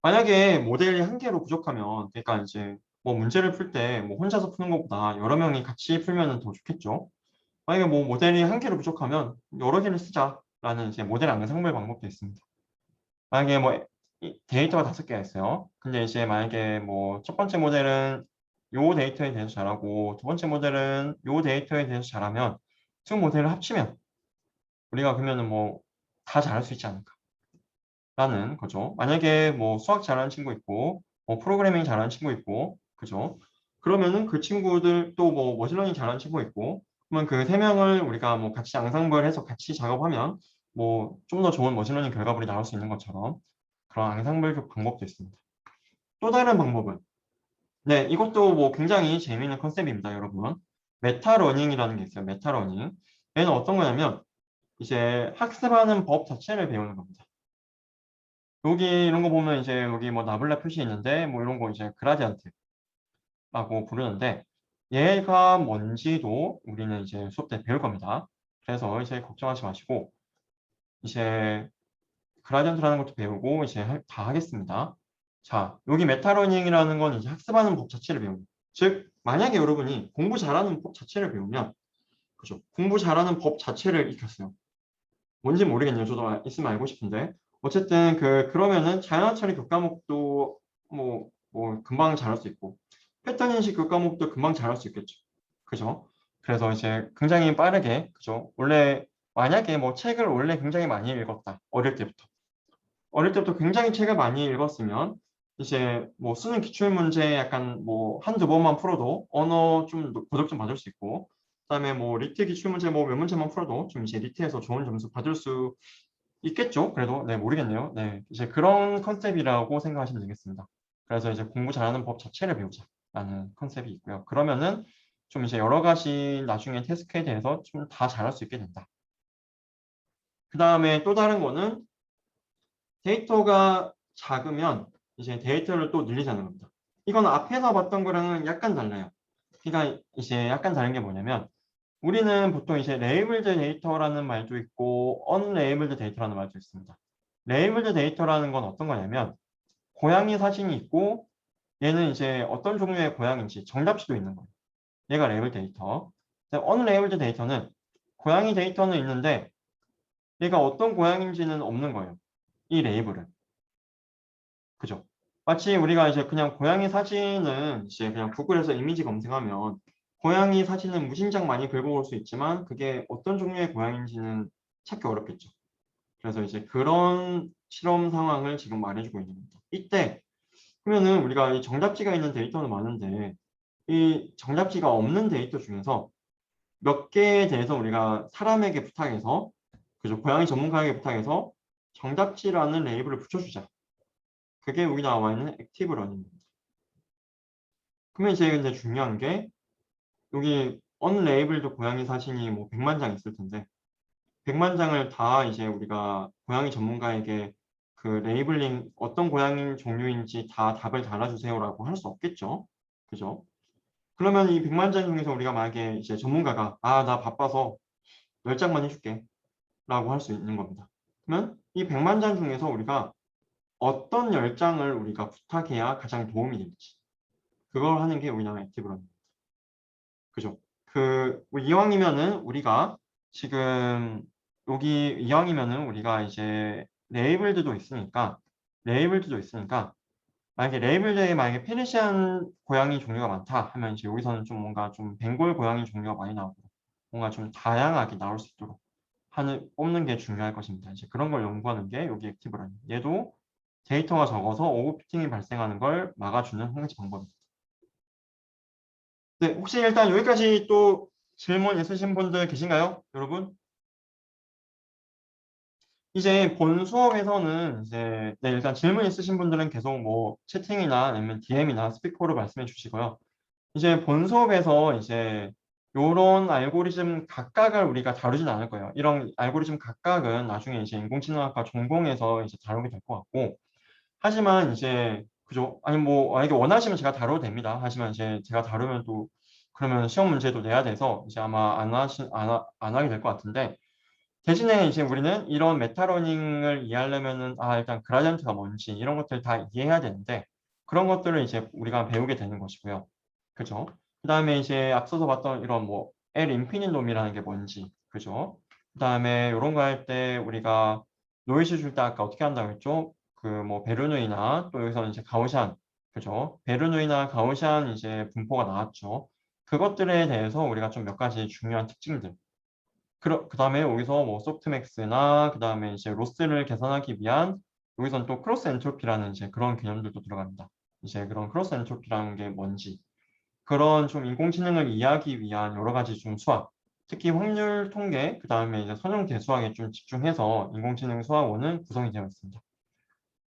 만약에 모델이 한 개로 부족하면 그러니까 이제 뭐 문제를 풀 때 뭐 혼자서 푸는 것보다 여러 명이 같이 풀면 더 좋겠죠. 만약에 뭐 모델이 한 개로 부족하면 여러 개를 쓰자라는 이제 모델 양상별 방법도 있습니다. 만약에 뭐 데이터가 5개가 있어요. 근데 이제 만약에 뭐 첫 번째 모델은 요 데이터에 대해서 잘하고 두 번째 모델은 요 데이터에 대해서 잘하면 두 모델을 합치면 우리가 그러면은 뭐 다 잘할 수 있지 않을까. 라는 거죠. 만약에 뭐 수학 잘하는 친구 있고, 뭐 프로그래밍 잘하는 친구 있고, 그죠? 그러면은 그 친구들 또 뭐 머신러닝 잘하는 친구 있고, 그러면 그 세 명을 우리가 뭐 같이 앙상블해서 같이 작업하면 뭐 좀 더 좋은 머신러닝 결과물이 나올 수 있는 것처럼 그런 앙상블 방법도 있습니다. 또 다른 방법은 네, 이것도 뭐 굉장히 재미있는 컨셉입니다, 여러분. 메타러닝이라는 게 있어요. 메타러닝. 얘는 어떤 거냐면 이제 학습하는 법 자체를 배우는 겁니다. 여기 이런 거 보면 이제 여기 뭐 나블라 표시 있는데 뭐 이런 거 이제 그라디언트라고 부르는데 얘가 뭔지도 우리는 이제 수업 때 배울 겁니다. 그래서 이제 걱정하지 마시고 이제 그라디언트라는 것도 배우고 이제 다 하겠습니다. 자, 여기 메타러닝이라는 건 이제 학습하는 법 자체를 배우는. 즉, 만약에 여러분이 공부 잘하는 법 자체를 배우면, 그죠? 공부 잘하는 법 자체를 익혔어요. 뭔지 모르겠네요. 저도 있으면 알고 싶은데. 어쨌든 그러면은 자연어 처리 교과목도 뭐 금방 잘할 수 있고, 패턴 인식 교과목도 금방 잘할 수 있겠죠. 그죠? 그래서 이제 굉장히 빠르게, 그죠? 원래 만약에 뭐 책을 원래 굉장히 많이 읽었다. 어릴 때부터 굉장히 책을 많이 읽었으면 이제 뭐 수능 기출문제 약간 뭐 한두 번만 풀어도 언어 좀 고득 좀 받을 수 있고 그다음에 뭐 리트 기출문제 뭐 몇 문제만 풀어도 좀 이제 리트에서 좋은 점수 받을 수 있겠죠. 그래도 네 모르겠네요. 네 이제 그런 컨셉이라고 생각하시면 되겠습니다. 그래서 이제 공부 잘하는 법 자체를 배우자라는 컨셉이 있고요. 그러면은 좀 이제 여러 가지 나중에 태스크에 대해서 좀 다 잘할 수 있게 된다. 그 다음에 또 다른 거는 데이터가 작으면 이제 데이터를 또 늘리자는 겁니다. 이건 앞에서 봤던 거랑은 약간 달라요. 그러니까 이제 약간 다른 게 뭐냐면 우리는 보통 이제 레이블드 데이터라는 말도 있고 언레이블드 데이터라는 말도 있습니다. 레이블드 데이터라는 건 어떤 거냐면 고양이 사진이 있고 얘는 이제 어떤 종류의 고양이인지 정답지도 있는 거예요. 얘가 레이블드 데이터. 언레이블드 데이터는 고양이 데이터는 있는데 얘가 어떤 고양이인지는 없는 거예요. 이 레이블은. 그죠? 마치 우리가 이제 그냥 고양이 사진은 이제 그냥 구글에서 이미지 검색하면 고양이 사진은 무진장 많이 긁어올 수 있지만 그게 어떤 종류의 고양이인지는 찾기 어렵겠죠. 그래서 이제 그런 실험 상황을 지금 말해주고 있는 겁니다. 이때 그러면은 우리가 이 정답지가 있는 데이터는 많은데 이 정답지가 없는 데이터 중에서 몇 개에 대해서 우리가 사람에게 부탁해서 그죠? 고양이 전문가에게 부탁해서 정답지라는 레이블을 붙여주자. 그게 여기 나와 있는 액티브 러닝입니다. 그러면 이제 근데 중요한 게 여기 언레이블드 고양이 사진이 뭐 100만 장 있을 텐데 100만 장을 다 이제 우리가 고양이 전문가에게 그 레이블링 어떤 고양이 종류인지 다 답을 달아주세요라고 할 수 없겠죠. 그죠? 그러면 이 100만 장 중에서 우리가 만약에 이제 전문가가 나 바빠서 10장만 해줄게 라고 할 수 있는 겁니다. 그러면 이 100만 장 중에서 우리가 어떤 10장을 우리가 부탁해야 가장 도움이 될지 그걸 하는 게 우리나라 액티브 러닝. 그죠? 뭐 이왕이면은 우리가 지금 여기 이왕이면은 우리가 이제 레이블드도 있으니까 만약에 레이블드에 만약에 페르시안 고양이 종류가 많다 하면 이제 여기서는 좀 뭔가 좀 벵골 고양이 종류가 많이 나오고 뭔가 좀 다양하게 나올 수 있도록 뽑는 게 중요할 것입니다. 이제 그런 걸 연구하는 게 여기 액티브 러닝. 얘도 데이터가 적어서 오버피팅이 발생하는 걸 막아주는 한 가지 방법입니다. 네, 혹시 일단 여기까지 또 질문 있으신 분들 계신가요, 여러분? 이제 본 수업에서는 이제 네, 일단 질문 있으신 분들은 계속 뭐 채팅이나 아니면 DM이나 스피커로 말씀해 주시고요. 이제 본 수업에서 이제 요런 알고리즘 각각을 우리가 다루진 않을 거예요. 이런 알고리즘 각각은 나중에 이제 인공지능학과 전공에서 이제 다루게 될 것 같고 하지만 이제 그죠? 아니 뭐 만약에 원하시면 제가 다뤄도 됩니다. 하지만 이제 제가 다루면 또 그러면 시험 문제도 내야 돼서 이제 아마 안 하게 될 것 같은데 대신에 이제 우리는 이런 메타러닝을 이해하려면은 일단 그라디언트가 뭔지 이런 것들 다 이해해야 되는데 그런 것들을 이제 우리가 배우게 되는 것이고요. 그죠? 그다음에 이제 앞서서 봤던 이런 뭐 L 인피니놈이라는 게 뭔지 그죠? 그다음에 이런 거 할 때 우리가 노이즈 줄 때 아까 어떻게 한다고 했죠? 그 뭐 베르누이나 또 여기서는 이제 가우시안 그죠? 베르누이나 가우시안 이제 분포가 나왔죠. 그것들에 대해서 우리가 좀 몇 가지 중요한 특징들 그다음에 여기서 뭐 소프트맥스나 그다음에 이제 로스를 계산하기 위한 여기선 또 크로스 엔트로피라는 이제 그런 개념들도 들어갑니다. 이제 그런 크로스 엔트로피라는 게 뭔지 그런 좀 인공지능을 이해하기 위한 여러 가지 좀 수학 특히 확률 통계, 그 다음에 이제 선형 대수학에 좀 집중해서 인공지능 수학원은 구성이 되어 있습니다.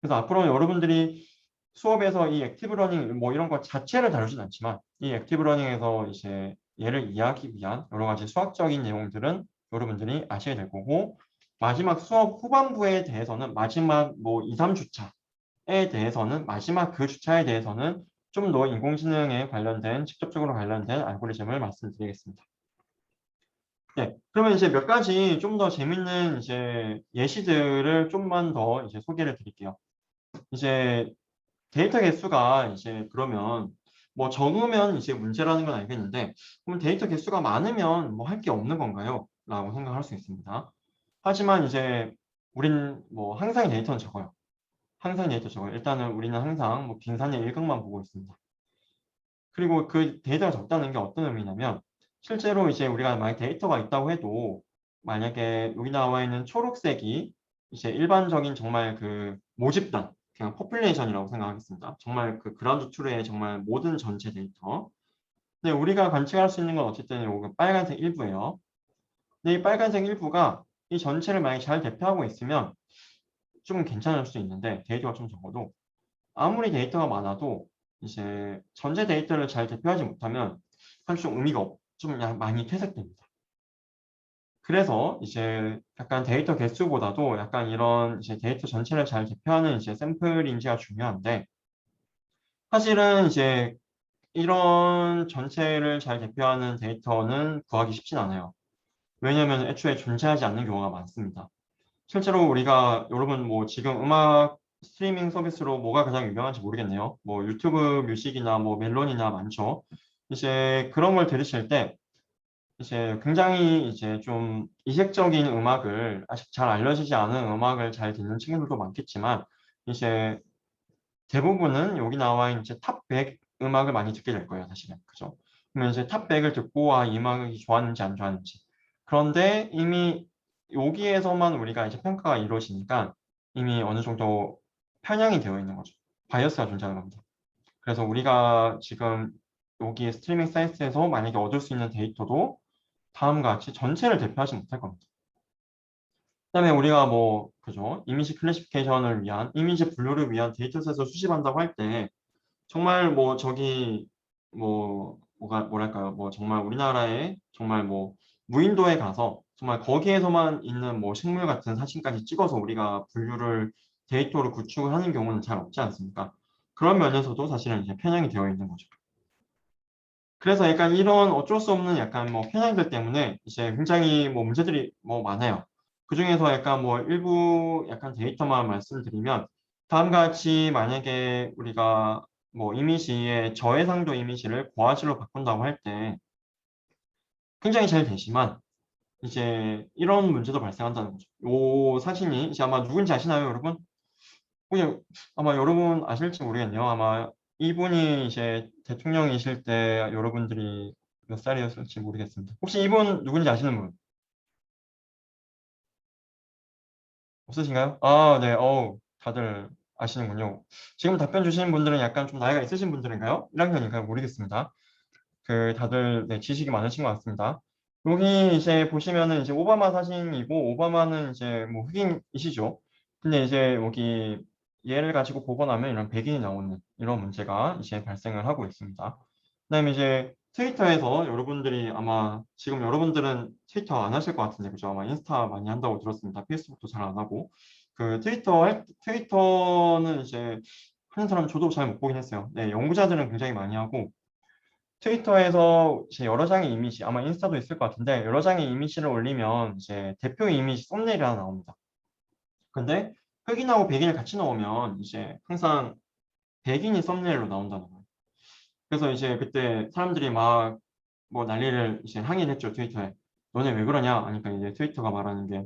그래서 앞으로 여러분들이 수업에서 이 액티브 러닝 뭐 이런 것 자체를 다루진 않지만 이 액티브 러닝에서 이제 얘를 이해하기 위한 여러 가지 수학적인 내용들은 여러분들이 아셔야 될 거고 마지막 수업 후반부에 대해서는 마지막 뭐 2, 3주차에 대해서는 마지막 그 주차에 대해서는 좀 더 인공지능에 관련된 직접적으로 관련된 알고리즘을 말씀드리겠습니다. 네, 그러면 이제 몇 가지 좀 더 재밌는 이제 예시들을 좀만 더 이제 소개를 드릴게요. 이제 데이터 개수가 이제 그러면 뭐 적으면 이제 문제라는 건 알겠는데 그럼 데이터 개수가 많으면 뭐 할 게 없는 건가요? 라고 생각할 수 있습니다. 하지만 이제 우린 뭐 항상 데이터는 적어요. 항상 데이터 적어요. 일단은 우리는 항상 뭐 빙산의 일각만 보고 있습니다. 그리고 그 데이터가 적다는 게 어떤 의미냐면 실제로 이제 우리가 만약 데이터가 있다고 해도 만약에 여기 나와 있는 초록색이 이제 일반적인 정말 그 모집단 그냥 포퓰레이션이라고 생각하겠습니다. 정말 그 그라운드 트루의 정말 모든 전체 데이터. 근데 우리가 관측할 수 있는 건 어쨌든 요거 빨간색 일부예요. 근데 이 빨간색 일부가 이 전체를 만약에 잘 대표하고 있으면 좀 괜찮을 수 있는데 데이터가 좀 적어도 아무리 데이터가 많아도 이제 전체 데이터를 잘 대표하지 못하면 사실 좀 의미가 좀 많이 퇴색됩니다. 그래서 이제 약간 데이터 개수보다도 약간 이런 이제 데이터 전체를 잘 대표하는 이제 샘플 인지가 중요한데 사실은 이제 이런 전체를 잘 대표하는 데이터는 구하기 쉽진 않아요. 왜냐하면 애초에 존재하지 않는 경우가 많습니다. 실제로 우리가 여러분 뭐 지금 음악 스트리밍 서비스로 뭐가 가장 유명한지 모르겠네요. 뭐 유튜브 뮤직이나 뭐 멜론이나 많죠. 이제 그런 걸 들으실 때 이제 굉장히 이제 좀 이색적인 음악을 아직 잘 알려지지 않은 음악을 잘 듣는 친구들도 많겠지만 이제 대부분은 여기 나와 있는 이제 탑 100 음악을 많이 듣게 될 거예요, 사실은. 그죠? 그러면 이제 탑 100을 듣고 이 음악이 좋았는지 안 좋았는지. 그런데 이미 여기에서만 우리가 이제 평가가 이루어지니까 이미 어느 정도 편향이 되어 있는 거죠. 바이어스가 존재하는 겁니다. 그래서 우리가 지금 여기 스트리밍 사이트에서 만약에 얻을 수 있는 데이터도 다음과 같이 전체를 대표하지 못할 겁니다. 그다음에 우리가 뭐 그죠? 이미지 클래시피케이션을 위한 이미지 분류를 위한 데이터셋을 수집한다고 할 때 정말 뭐 저기 뭐랄까요? 뭐 정말 우리나라에 정말 뭐 무인도에 가서 정말 거기에서만 있는 뭐 식물 같은 사진까지 찍어서 우리가 분류를 데이터로 구축을 하는 경우는 잘 없지 않습니까? 그런 면에서도 사실은 이제 편향이 되어 있는 거죠. 그래서 약간 이런 어쩔 수 없는 약간 뭐 편향들 때문에 이제 굉장히 뭐 문제들이 뭐 많아요. 그중에서 약간 뭐 일부 약간 데이터만 말씀드리면 다음과 같이 만약에 우리가 뭐 이미지의 저해상도 이미지를 고화질로 바꾼다고 할 때 굉장히 잘 되지만 이제 이런 문제도 발생한다는 거죠. 요 사진이 이제 아마 누군지 아시나요, 여러분? 그냥 아마 여러분 아실지 모르겠네요. 아마 이분이 이제 대통령이실 때 여러분들이 몇 살이었을지 모르겠습니다. 혹시 이분 누군지 아시는 분 없으신가요? 아, 네. 다들 아시는군요. 지금 답변 주시는 분들은 약간 좀 나이가 있으신 분들인가요? 1학년인가요? 모르겠습니다. 그 다들 네, 지식이 많으신 것 같습니다. 여기 이제 보시면은 이제 오바마 사진이고 오바마는 이제 뭐 흑인이시죠. 근데 이제 여기 얘를 가지고 보고 나면 이런 백인이 나오는 이런 문제가 이제 발생을 하고 있습니다. 그다음에 이제 트위터에서 여러분들이 아마 지금 여러분들은 트위터 안 하실 것 같은데 그죠? 아마 인스타 많이 한다고 들었습니다. 페이스북도 잘 안 하고 그 트위터는 이제 하는 사람 저도 잘 못 보긴 했어요. 네, 연구자들은 굉장히 많이 하고 트위터에서 이제 여러 장의 이미지, 아마 인스타도 있을 것 같은데 여러 장의 이미지를 올리면 이제 대표 이미지 썸네일이 하나 나옵니다. 근데 흑인하고 백인을 같이 넣으면 이제 항상 백인이 썸네일로 나온다는 거예요. 그래서 이제 그때 사람들이 막 뭐 난리를 이제 항의를 했죠, 트위터에. 너네 왜 그러냐? 하니까 이제 트위터가 말하는 게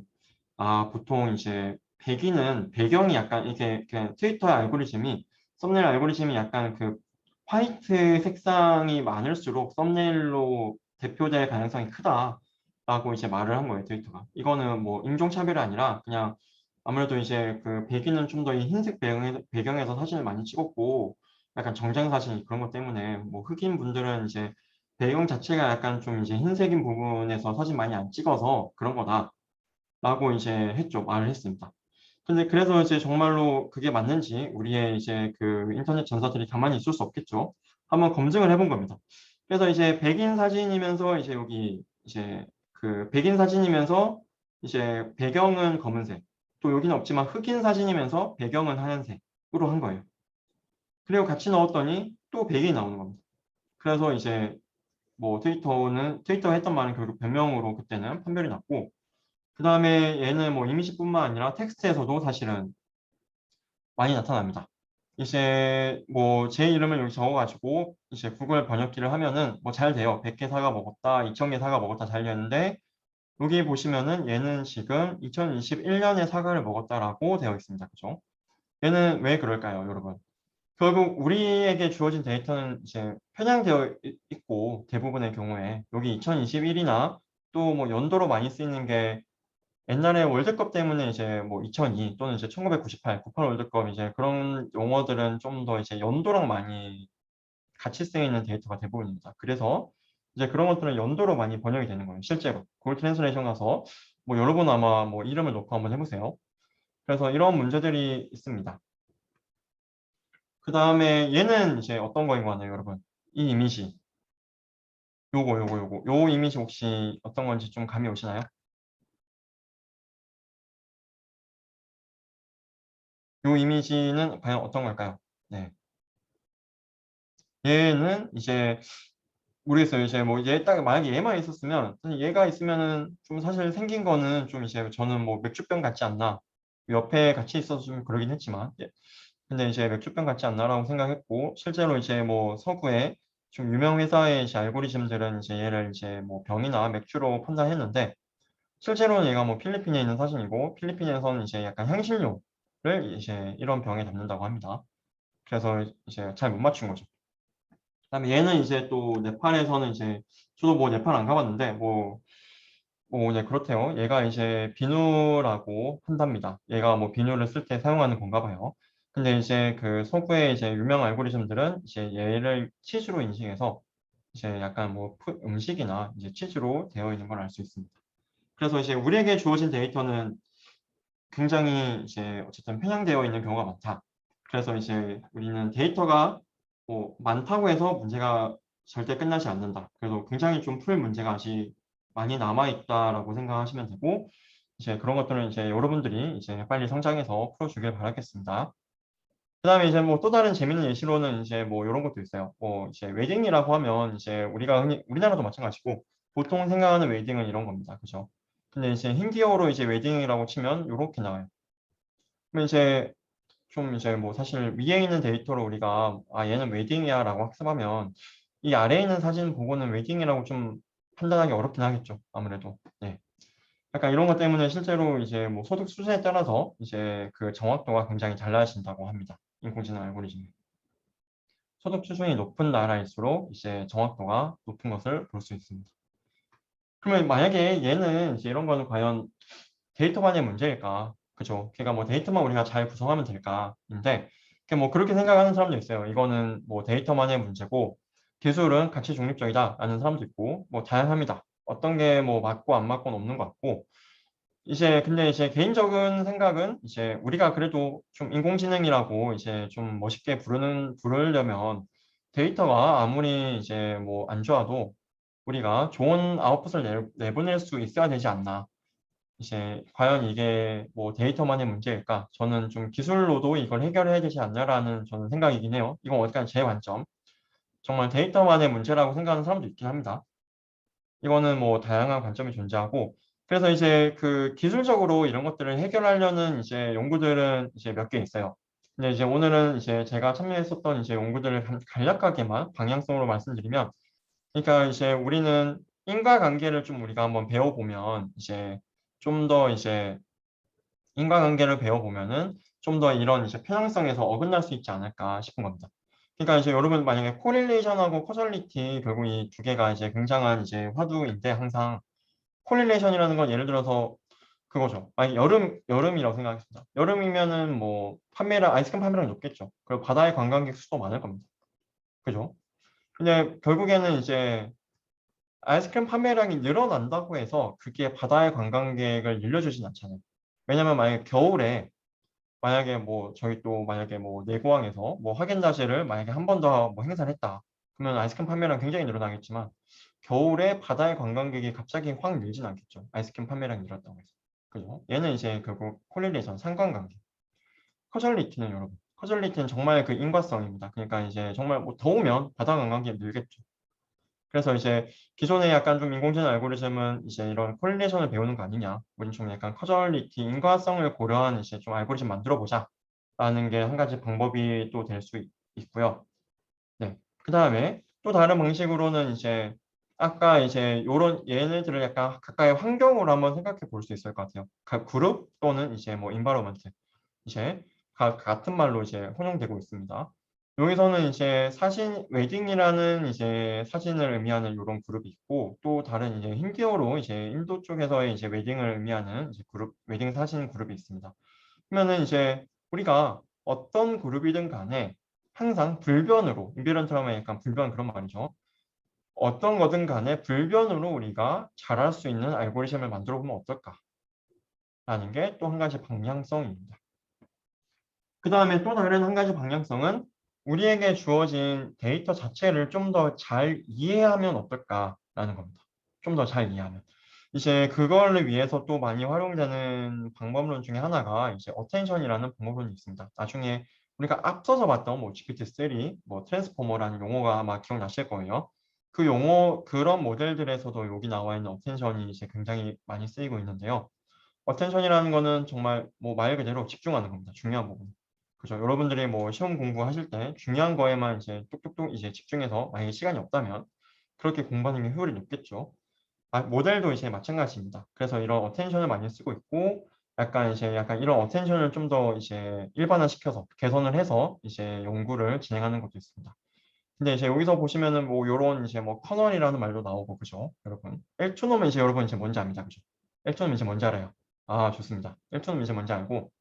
보통 이제 백인은 배경이 약간 이게 그냥 트위터 알고리즘이 썸네일 알고리즘이 약간 그 화이트 색상이 많을수록 썸네일로 대표될 가능성이 크다라고 이제 말을 한 거예요, 트위터가. 이거는 뭐 인종차별이 아니라 그냥 아무래도 이제 그 백인은 좀 더 이 흰색 배경에서 사진을 많이 찍었고 약간 정장 사진 그런 것 때문에 뭐 흑인 분들은 이제 배경 자체가 약간 좀 이제 흰색인 부분에서 사진 많이 안 찍어서 그런 거다라고 이제 했죠. 말을 했습니다. 근데 그래서 이제 정말로 그게 맞는지 우리의 이제 그 인터넷 전사들이 가만히 있을 수 없겠죠. 한번 검증을 해본 겁니다. 그래서 이제 백인 사진이면서 이제 여기 이제 그 백인 사진이면서 이제 배경은 검은색, 또 여기는 없지만 흑인 사진이면서 배경은 하얀색으로 한 거예요. 그리고 같이 넣었더니 또 백인이 나오는 겁니다. 그래서 이제 뭐 트위터가 했던 말은 결국 변명으로 그때는 판별이 났고, 그 다음에 얘는 뭐 이미지뿐만 아니라 텍스트에서도 사실은 많이 나타납니다. 이제 뭐 제 이름을 여기 적어가지고 이제 구글 번역기를 하면은 뭐 잘 돼요. 100개 사과 먹었다, 2000개 사과 먹었다 잘 되는데, 여기 보시면은 얘는 지금 2021년에 사과를 먹었다라고 되어 있습니다. 그죠? 얘는 왜 그럴까요, 여러분? 결국 우리에게 주어진 데이터는 이제 편향되어 있고, 대부분의 경우에 여기 2021이나 또 뭐 연도로 많이 쓰이는 게 옛날에 월드컵 때문에 이제 뭐 2002 또는 이제 1998, 98 월드컵 이제 그런 용어들은 좀 더 이제 연도랑 많이 같이 쓰이는 데이터가 대부분입니다. 그래서 이제 그런 것들은 연도로 많이 번역이 되는 거예요. 실제로. 구글 트랜슬레이션 가서 뭐 여러분 아마 뭐 이름을 넣고 한번 해보세요. 그래서 이런 문제들이 있습니다. 그 다음에 얘는 이제 어떤 거인 거 같나요, 여러분? 이 이미지. 요거. 요 이미지 혹시 어떤 건지 좀 감이 오시나요? 요 이미지는 과연 어떤 걸까요? 네. 얘는 이제 모르겠어요. 이제 뭐 얘 딱 만약에 얘만 있었으면 사실 얘가 있으면은 좀 사실 생긴 거는 좀 이제 저는 뭐 맥주병 같지 않나, 옆에 같이 있어서 좀 그러긴 했지만 예. 근데 이제 맥주병 같지 않나라고 생각했고, 실제로 이제 뭐 서구의 좀 유명 회사의 이제 알고리즘들은 이제 얘를 이제 뭐 병이나 맥주로 판단했는데, 실제로는 얘가 뭐 필리핀에 있는 사진이고, 필리핀에서는 이제 약간 향신료를 이제 이런 병에 담는다고 합니다. 그래서 이제 잘 못 맞춘 거죠. 그다음에 얘는 이제 또 네팔에서는 이제 저도 뭐 네팔 안 가봤는데 뭐 이제 그렇대요. 얘가 이제 비누라고 한답니다. 얘가 뭐 비누를 쓸 때 사용하는 건가 봐요. 근데 이제 그 서구의 이제 유명 알고리즘들은 이제 얘를 치즈로 인식해서 이제 약간 뭐 음식이나 이제 치즈로 되어 있는 걸 알 수 있습니다. 그래서 이제 우리에게 주어진 데이터는 굉장히 이제 어쨌든 편향되어 있는 경우가 많다. 그래서 이제 우리는 데이터가 뭐 많다고 해서 문제가 절대 끝나지 않는다. 그래서 굉장히 좀 풀 문제가 아직 많이 남아 있다라고 생각하시면 되고, 이제 그런 것들은 이제 여러분들이 이제 빨리 성장해서 풀어주길 바라겠습니다. 그다음에 이제 뭐 또 다른 재밌는 예시로는 이제 뭐 이런 것도 있어요. 뭐 이제 웨딩이라고 하면 이제 우리가 흔히 우리나라도 마찬가지고 보통 생각하는 웨딩은 이런 겁니다. 그죠? 근데 이제 힌디어로 이제 웨딩이라고 치면 이렇게 나와요. 그럼 이제 좀 이제 뭐 사실 위에 있는 데이터로 우리가 아 얘는 웨딩이야라고 학습하면 이 아래에 있는 사진 보고는 웨딩이라고 좀 판단하기 어렵긴 하겠죠. 아무래도. 네. 약간 이런 것 때문에 실제로 이제 뭐 소득 수준에 따라서 이제 그 정확도가 굉장히 달라진다고 합니다. 인공지능 알고리즘이. 소득 수준이 높은 나라일수록 이제 정확도가 높은 것을 볼 수 있습니다. 그러면 만약에 얘는 이제 이런 거는 과연 데이터만의 문제일까? 그죠? 걔가 뭐 데이터만 우리가 잘 구성하면 될까?인데, 뭐 그렇게 생각하는 사람도 있어요. 이거는 뭐 데이터만의 문제고, 기술은 가치 중립적이다라는 사람도 있고, 뭐 다양합니다. 어떤 게 뭐 맞고 안 맞고는 없는 것 같고, 이제 근데 이제 개인적인 생각은 이제 우리가 그래도 좀 인공지능이라고 이제 좀 멋있게 부르려면 데이터가 아무리 이제 뭐 안 좋아도 우리가 좋은 아웃풋을 내보낼 수 있어야 되지 않나. 이제 과연 이게 뭐 데이터만의 문제일까? 저는 좀 기술로도 이걸 해결해야 되지 않냐라는 저는 생각이긴 해요. 이건 어디까지 제 관점. 정말 데이터만의 문제라고 생각하는 사람도 있긴 합니다. 이거는 뭐 다양한 관점이 존재하고, 그래서 이제 그 기술적으로 이런 것들을 해결하려는 이제 연구들은 이제 몇 개 있어요. 근데 이제 오늘은 이제 제가 참여했었던 이제 연구들을 간략하게만 방향성으로 말씀드리면, 그러니까 이제 우리는 인과관계를 좀 우리가 한번 배워보면 이제 좀 더 이제 인과관계를 배워보면은 좀 더 이런 이제 편향성에서 어긋날 수 있지 않을까 싶은 겁니다. 그러니까 이제 여러분 만약에 코릴레이션하고 코절리티 결국 이 두 개가 이제 굉장한 이제 화두인데, 항상 코릴레이션이라는 건 예를 들어서 그거죠. 만약 여름이라고 생각하겠습니다. 여름이면은 뭐 판매량 아이스크림 판매량이 높겠죠. 그리고 바다의 관광객 수도 많을 겁니다. 그죠? 근데 결국에는 이제 아이스크림 판매량이 늘어난다고 해서 그게 바다의 관광객을 늘려주진 않잖아요. 왜냐면 만약에 겨울에 만약에 뭐 저희 또 만약에 뭐 내고항에서 뭐 하겐다즈를 만약에 한 번 더 뭐 행사를 했다. 그러면 아이스크림 판매량 굉장히 늘어나겠지만 겨울에 바다의 관광객이 갑자기 확 늘진 않겠죠. 아이스크림 판매량이 늘었다고 해서. 그죠? 얘는 이제 결국 콜릴레이션 상관관계. 커절리티는 여러분. 커절리티는 정말 그 인과성입니다. 그러니까 이제 정말 뭐 더우면 바다 관광객이 늘겠죠. 그래서 이제 기존에 약간 좀 인공지능 알고리즘은 이제 이런 콜리레이션을 배우는 거 아니냐. 우린 좀 약간 커저리티, 인과성을 고려한 이제 좀 알고리즘 만들어 보자. 라는 게 한 가지 방법이 또 될 수 있고요. 네. 그 다음에 또 다른 방식으로는 이제 아까 이제 요런 얘네들을 약간 각각의 환경으로 한번 생각해 볼 수 있을 것 같아요. 각 그룹 또는 이제 뭐 인바로먼트. 이제 같은 말로 이제 혼용되고 있습니다. 여기서는 이제 사진 웨딩이라는 이제 사진을 의미하는 이런 그룹이 있고 또 다른 이제 힌두어로 이제 인도 쪽에서의 이제 웨딩을 의미하는 이제 그룹 웨딩 사진 그룹이 있습니다. 그러면은 이제 우리가 어떤 그룹이든 간에 항상 불변으로 인비런트 하면 약간 불변 그런 말이죠. 어떤 거든 간에 불변으로 우리가 잘할 수 있는 알고리즘을 만들어 보면 어떨까라는 게 또 한 가지 방향성입니다. 그 다음에 또 다른 한 가지 방향성은 우리에게 주어진 데이터 자체를 좀 더 잘 이해하면 어떨까라는 겁니다. 좀 더 잘 이해하면. 이제 그걸 위해서 또 많이 활용되는 방법론 중에 하나가 이제 어텐션이라는 방법론이 있습니다. 나중에 우리가 앞서서 봤던 뭐 GPT-3, 뭐 트랜스포머라는 용어가 아마 기억나실 거예요. 그 용어, 그런 모델들에서도 여기 나와 있는 어텐션이 이제 굉장히 많이 쓰이고 있는데요. 어텐션이라는 거는 정말 뭐 말 그대로 집중하는 겁니다. 중요한 부분. 그죠? 여러분들이 뭐 시험 공부하실 때 중요한 거에만 이제 뚝뚝뚝 이제 집중해서 만약에 시간이 없다면 그렇게 공부하는 게 효율이 높겠죠. 모델도 이제 마찬가지입니다. 그래서 이런 어텐션을 많이 쓰고 있고 약간 이제 약간 이런 어텐션을 좀 더 이제 일반화시켜서 개선을 해서 이제 연구를 진행하는 것도 있습니다. 근데 이제 여기서 보시면은 뭐 요런 이제 뭐 커널이라는 말도 나오고 그죠? 여러분. 엘투놈은 이제 여러분 이제 뭔지 압니다. 그죠? 엘투놈 이제 뭔지 알아요. 아, 좋습니다. 엘투놈 이제 뭔지 알고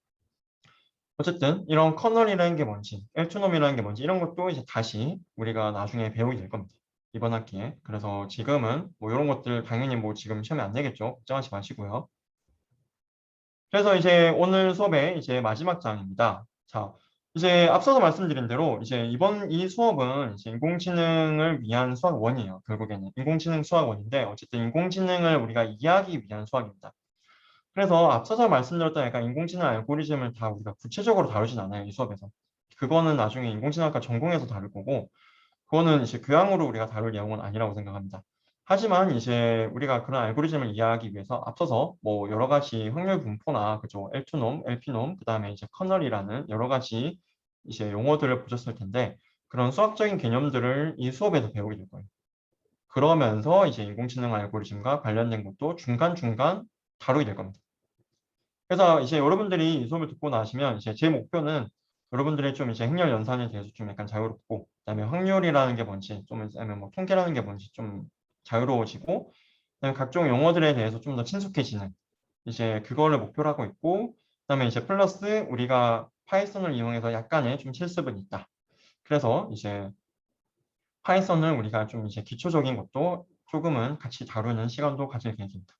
어쨌든 이런 커널이라는 게 뭔지, 엘투놈이라는 게 뭔지 이런 것도 이제 다시 우리가 나중에 배우게 될 겁니다. 이번 학기에. 그래서 지금은 뭐 이런 것들 당연히 뭐 지금 시험에 안 내겠죠. 걱정하지 마시고요. 그래서 이제 오늘 수업의 이제 마지막 장입니다. 자, 이제 앞서서 말씀드린 대로 이제 이번 이 수업은 이제 인공지능을 위한 수학 원이에요. 결국에는 인공지능 수학 원인데 어쨌든 인공지능을 우리가 이해하기 위한 수학입니다. 그래서 앞서서 말씀드렸던 약간 인공지능 알고리즘을 다 우리가 구체적으로 다루진 않아요, 이 수업에서. 그거는 나중에 인공지능학과 전공에서 다룰 거고, 그거는 이제 교양으로 우리가 다룰 내용은 아니라고 생각합니다. 하지만 이제 우리가 그런 알고리즘을 이해하기 위해서 앞서서 뭐 여러 가지 확률 분포나 그죠, L2놈, LP놈, 그다음에 이제 커널이라는 여러 가지 이제 용어들을 보셨을 텐데 그런 수학적인 개념들을 이 수업에서 배우게 될 거예요. 그러면서 이제 인공지능 알고리즘과 관련된 것도 중간중간 다루게 될 겁니다. 그래서 이제 여러분들이 이 수업을 듣고 나시면 이제 제 목표는 여러분들의 좀 이제 행렬 연산에 대해서 좀 약간 자유롭고 그다음에 확률이라는 게 뭔지 좀 아니면 뭐 통계라는 게 뭔지 좀 자유로워지고 그다음에 각종 용어들에 대해서 좀 더 친숙해지는 이제 그거를 목표로 하고 있고 그다음에 이제 플러스 우리가 파이썬을 이용해서 약간의 좀 실습은 있다. 그래서 이제 파이썬을 우리가 좀 이제 기초적인 것도 조금은 같이 다루는 시간도 가질 계획입니다.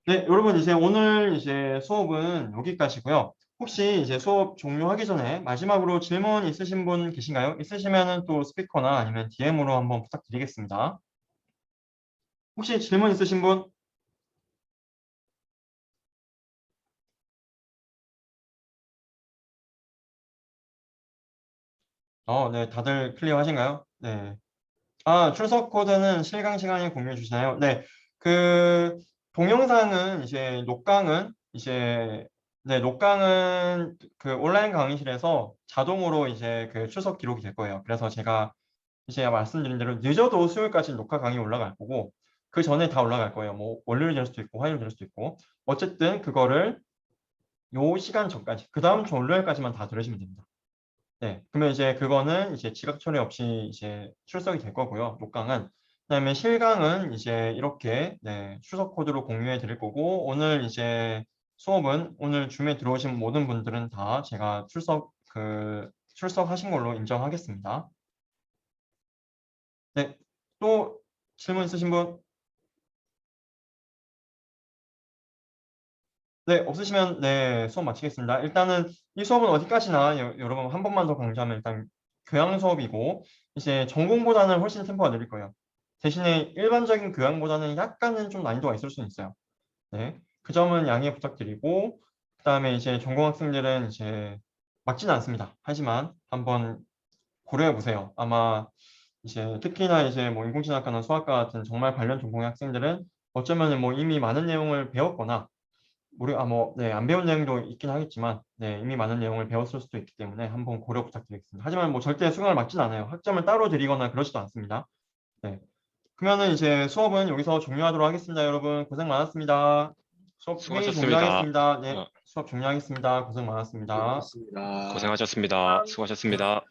네, 여러분 이제 오늘 이제 수업은 여기까지고요. 혹시 이제 수업 종료하기 전에 마지막으로 질문 있으신 분 계신가요? 있으시면은 또 스피커나 아니면 DM으로 한번 부탁드리겠습니다. 혹시 질문 있으신 분? 네, 다들 클리어 하신가요? 네. 아, 출석 코드는 실강 시간에 공유해 주시나요? 네. 그 동영상은 이제 녹강은 이제 네, 녹강은 그 온라인 강의실에서 자동으로 이제 그 출석 기록이 될 거예요. 그래서 제가 이제 말씀드린 대로 늦어도 수요일까지 녹화 강의 올라갈 거고 그 전에 다 올라갈 거예요. 뭐 월요일 될 수도 있고 화요일 될 수도 있고 어쨌든 그거를 요 시간 전까지 그 다음 주 월요일까지만 다 들으시면 됩니다. 네, 그러면 이제 그거는 이제 지각 처리 없이 이제 출석이 될 거고요. 녹강은. 그다음에 실강은 이제 이렇게 네, 출석 코드로 공유해 드릴 거고 오늘 이제 수업은 오늘 줌에 들어오신 모든 분들은 다 제가 출석하신 걸로 인정하겠습니다. 네, 또 질문 있으신 분? 네, 없으시면 네, 수업 마치겠습니다. 일단은 이 수업은 어디까지나 여러분 한 번만 더 강조하면 일단 교양 수업이고 이제 전공보다는 훨씬 템포가 느릴 거예요. 대신에 일반적인 교양보다는 약간은 좀 난이도가 있을 수는 있어요. 네, 그 점은 양해 부탁드리고 그다음에 이제 전공 학생들은 이제 막지는 않습니다. 하지만 한번 고려해 보세요. 아마 이제 특히나 이제 뭐 인공지능학과나 수학과 같은 정말 관련 전공의 학생들은 어쩌면 뭐 이미 많은 내용을 배웠거나 네, 안 배운 내용도 있긴 하겠지만, 네, 이미 많은 내용을 배웠을 수도 있기 때문에 한번 고려 부탁드리겠습니다. 하지만 뭐 절대 수강을 막진 않아요. 학점을 따로 드리거나 그러지도 않습니다. 네. 그러면은 이제 수업은 여기서 종료하도록 하겠습니다. 여러분, 고생 많았습니다. 수업 회의 수고하셨습니다. 종료하겠습니다. 네, 수업 종료하겠습니다. 고생 많았습니다. 수고하셨습니다. 고생하셨습니다. 수고하셨습니다.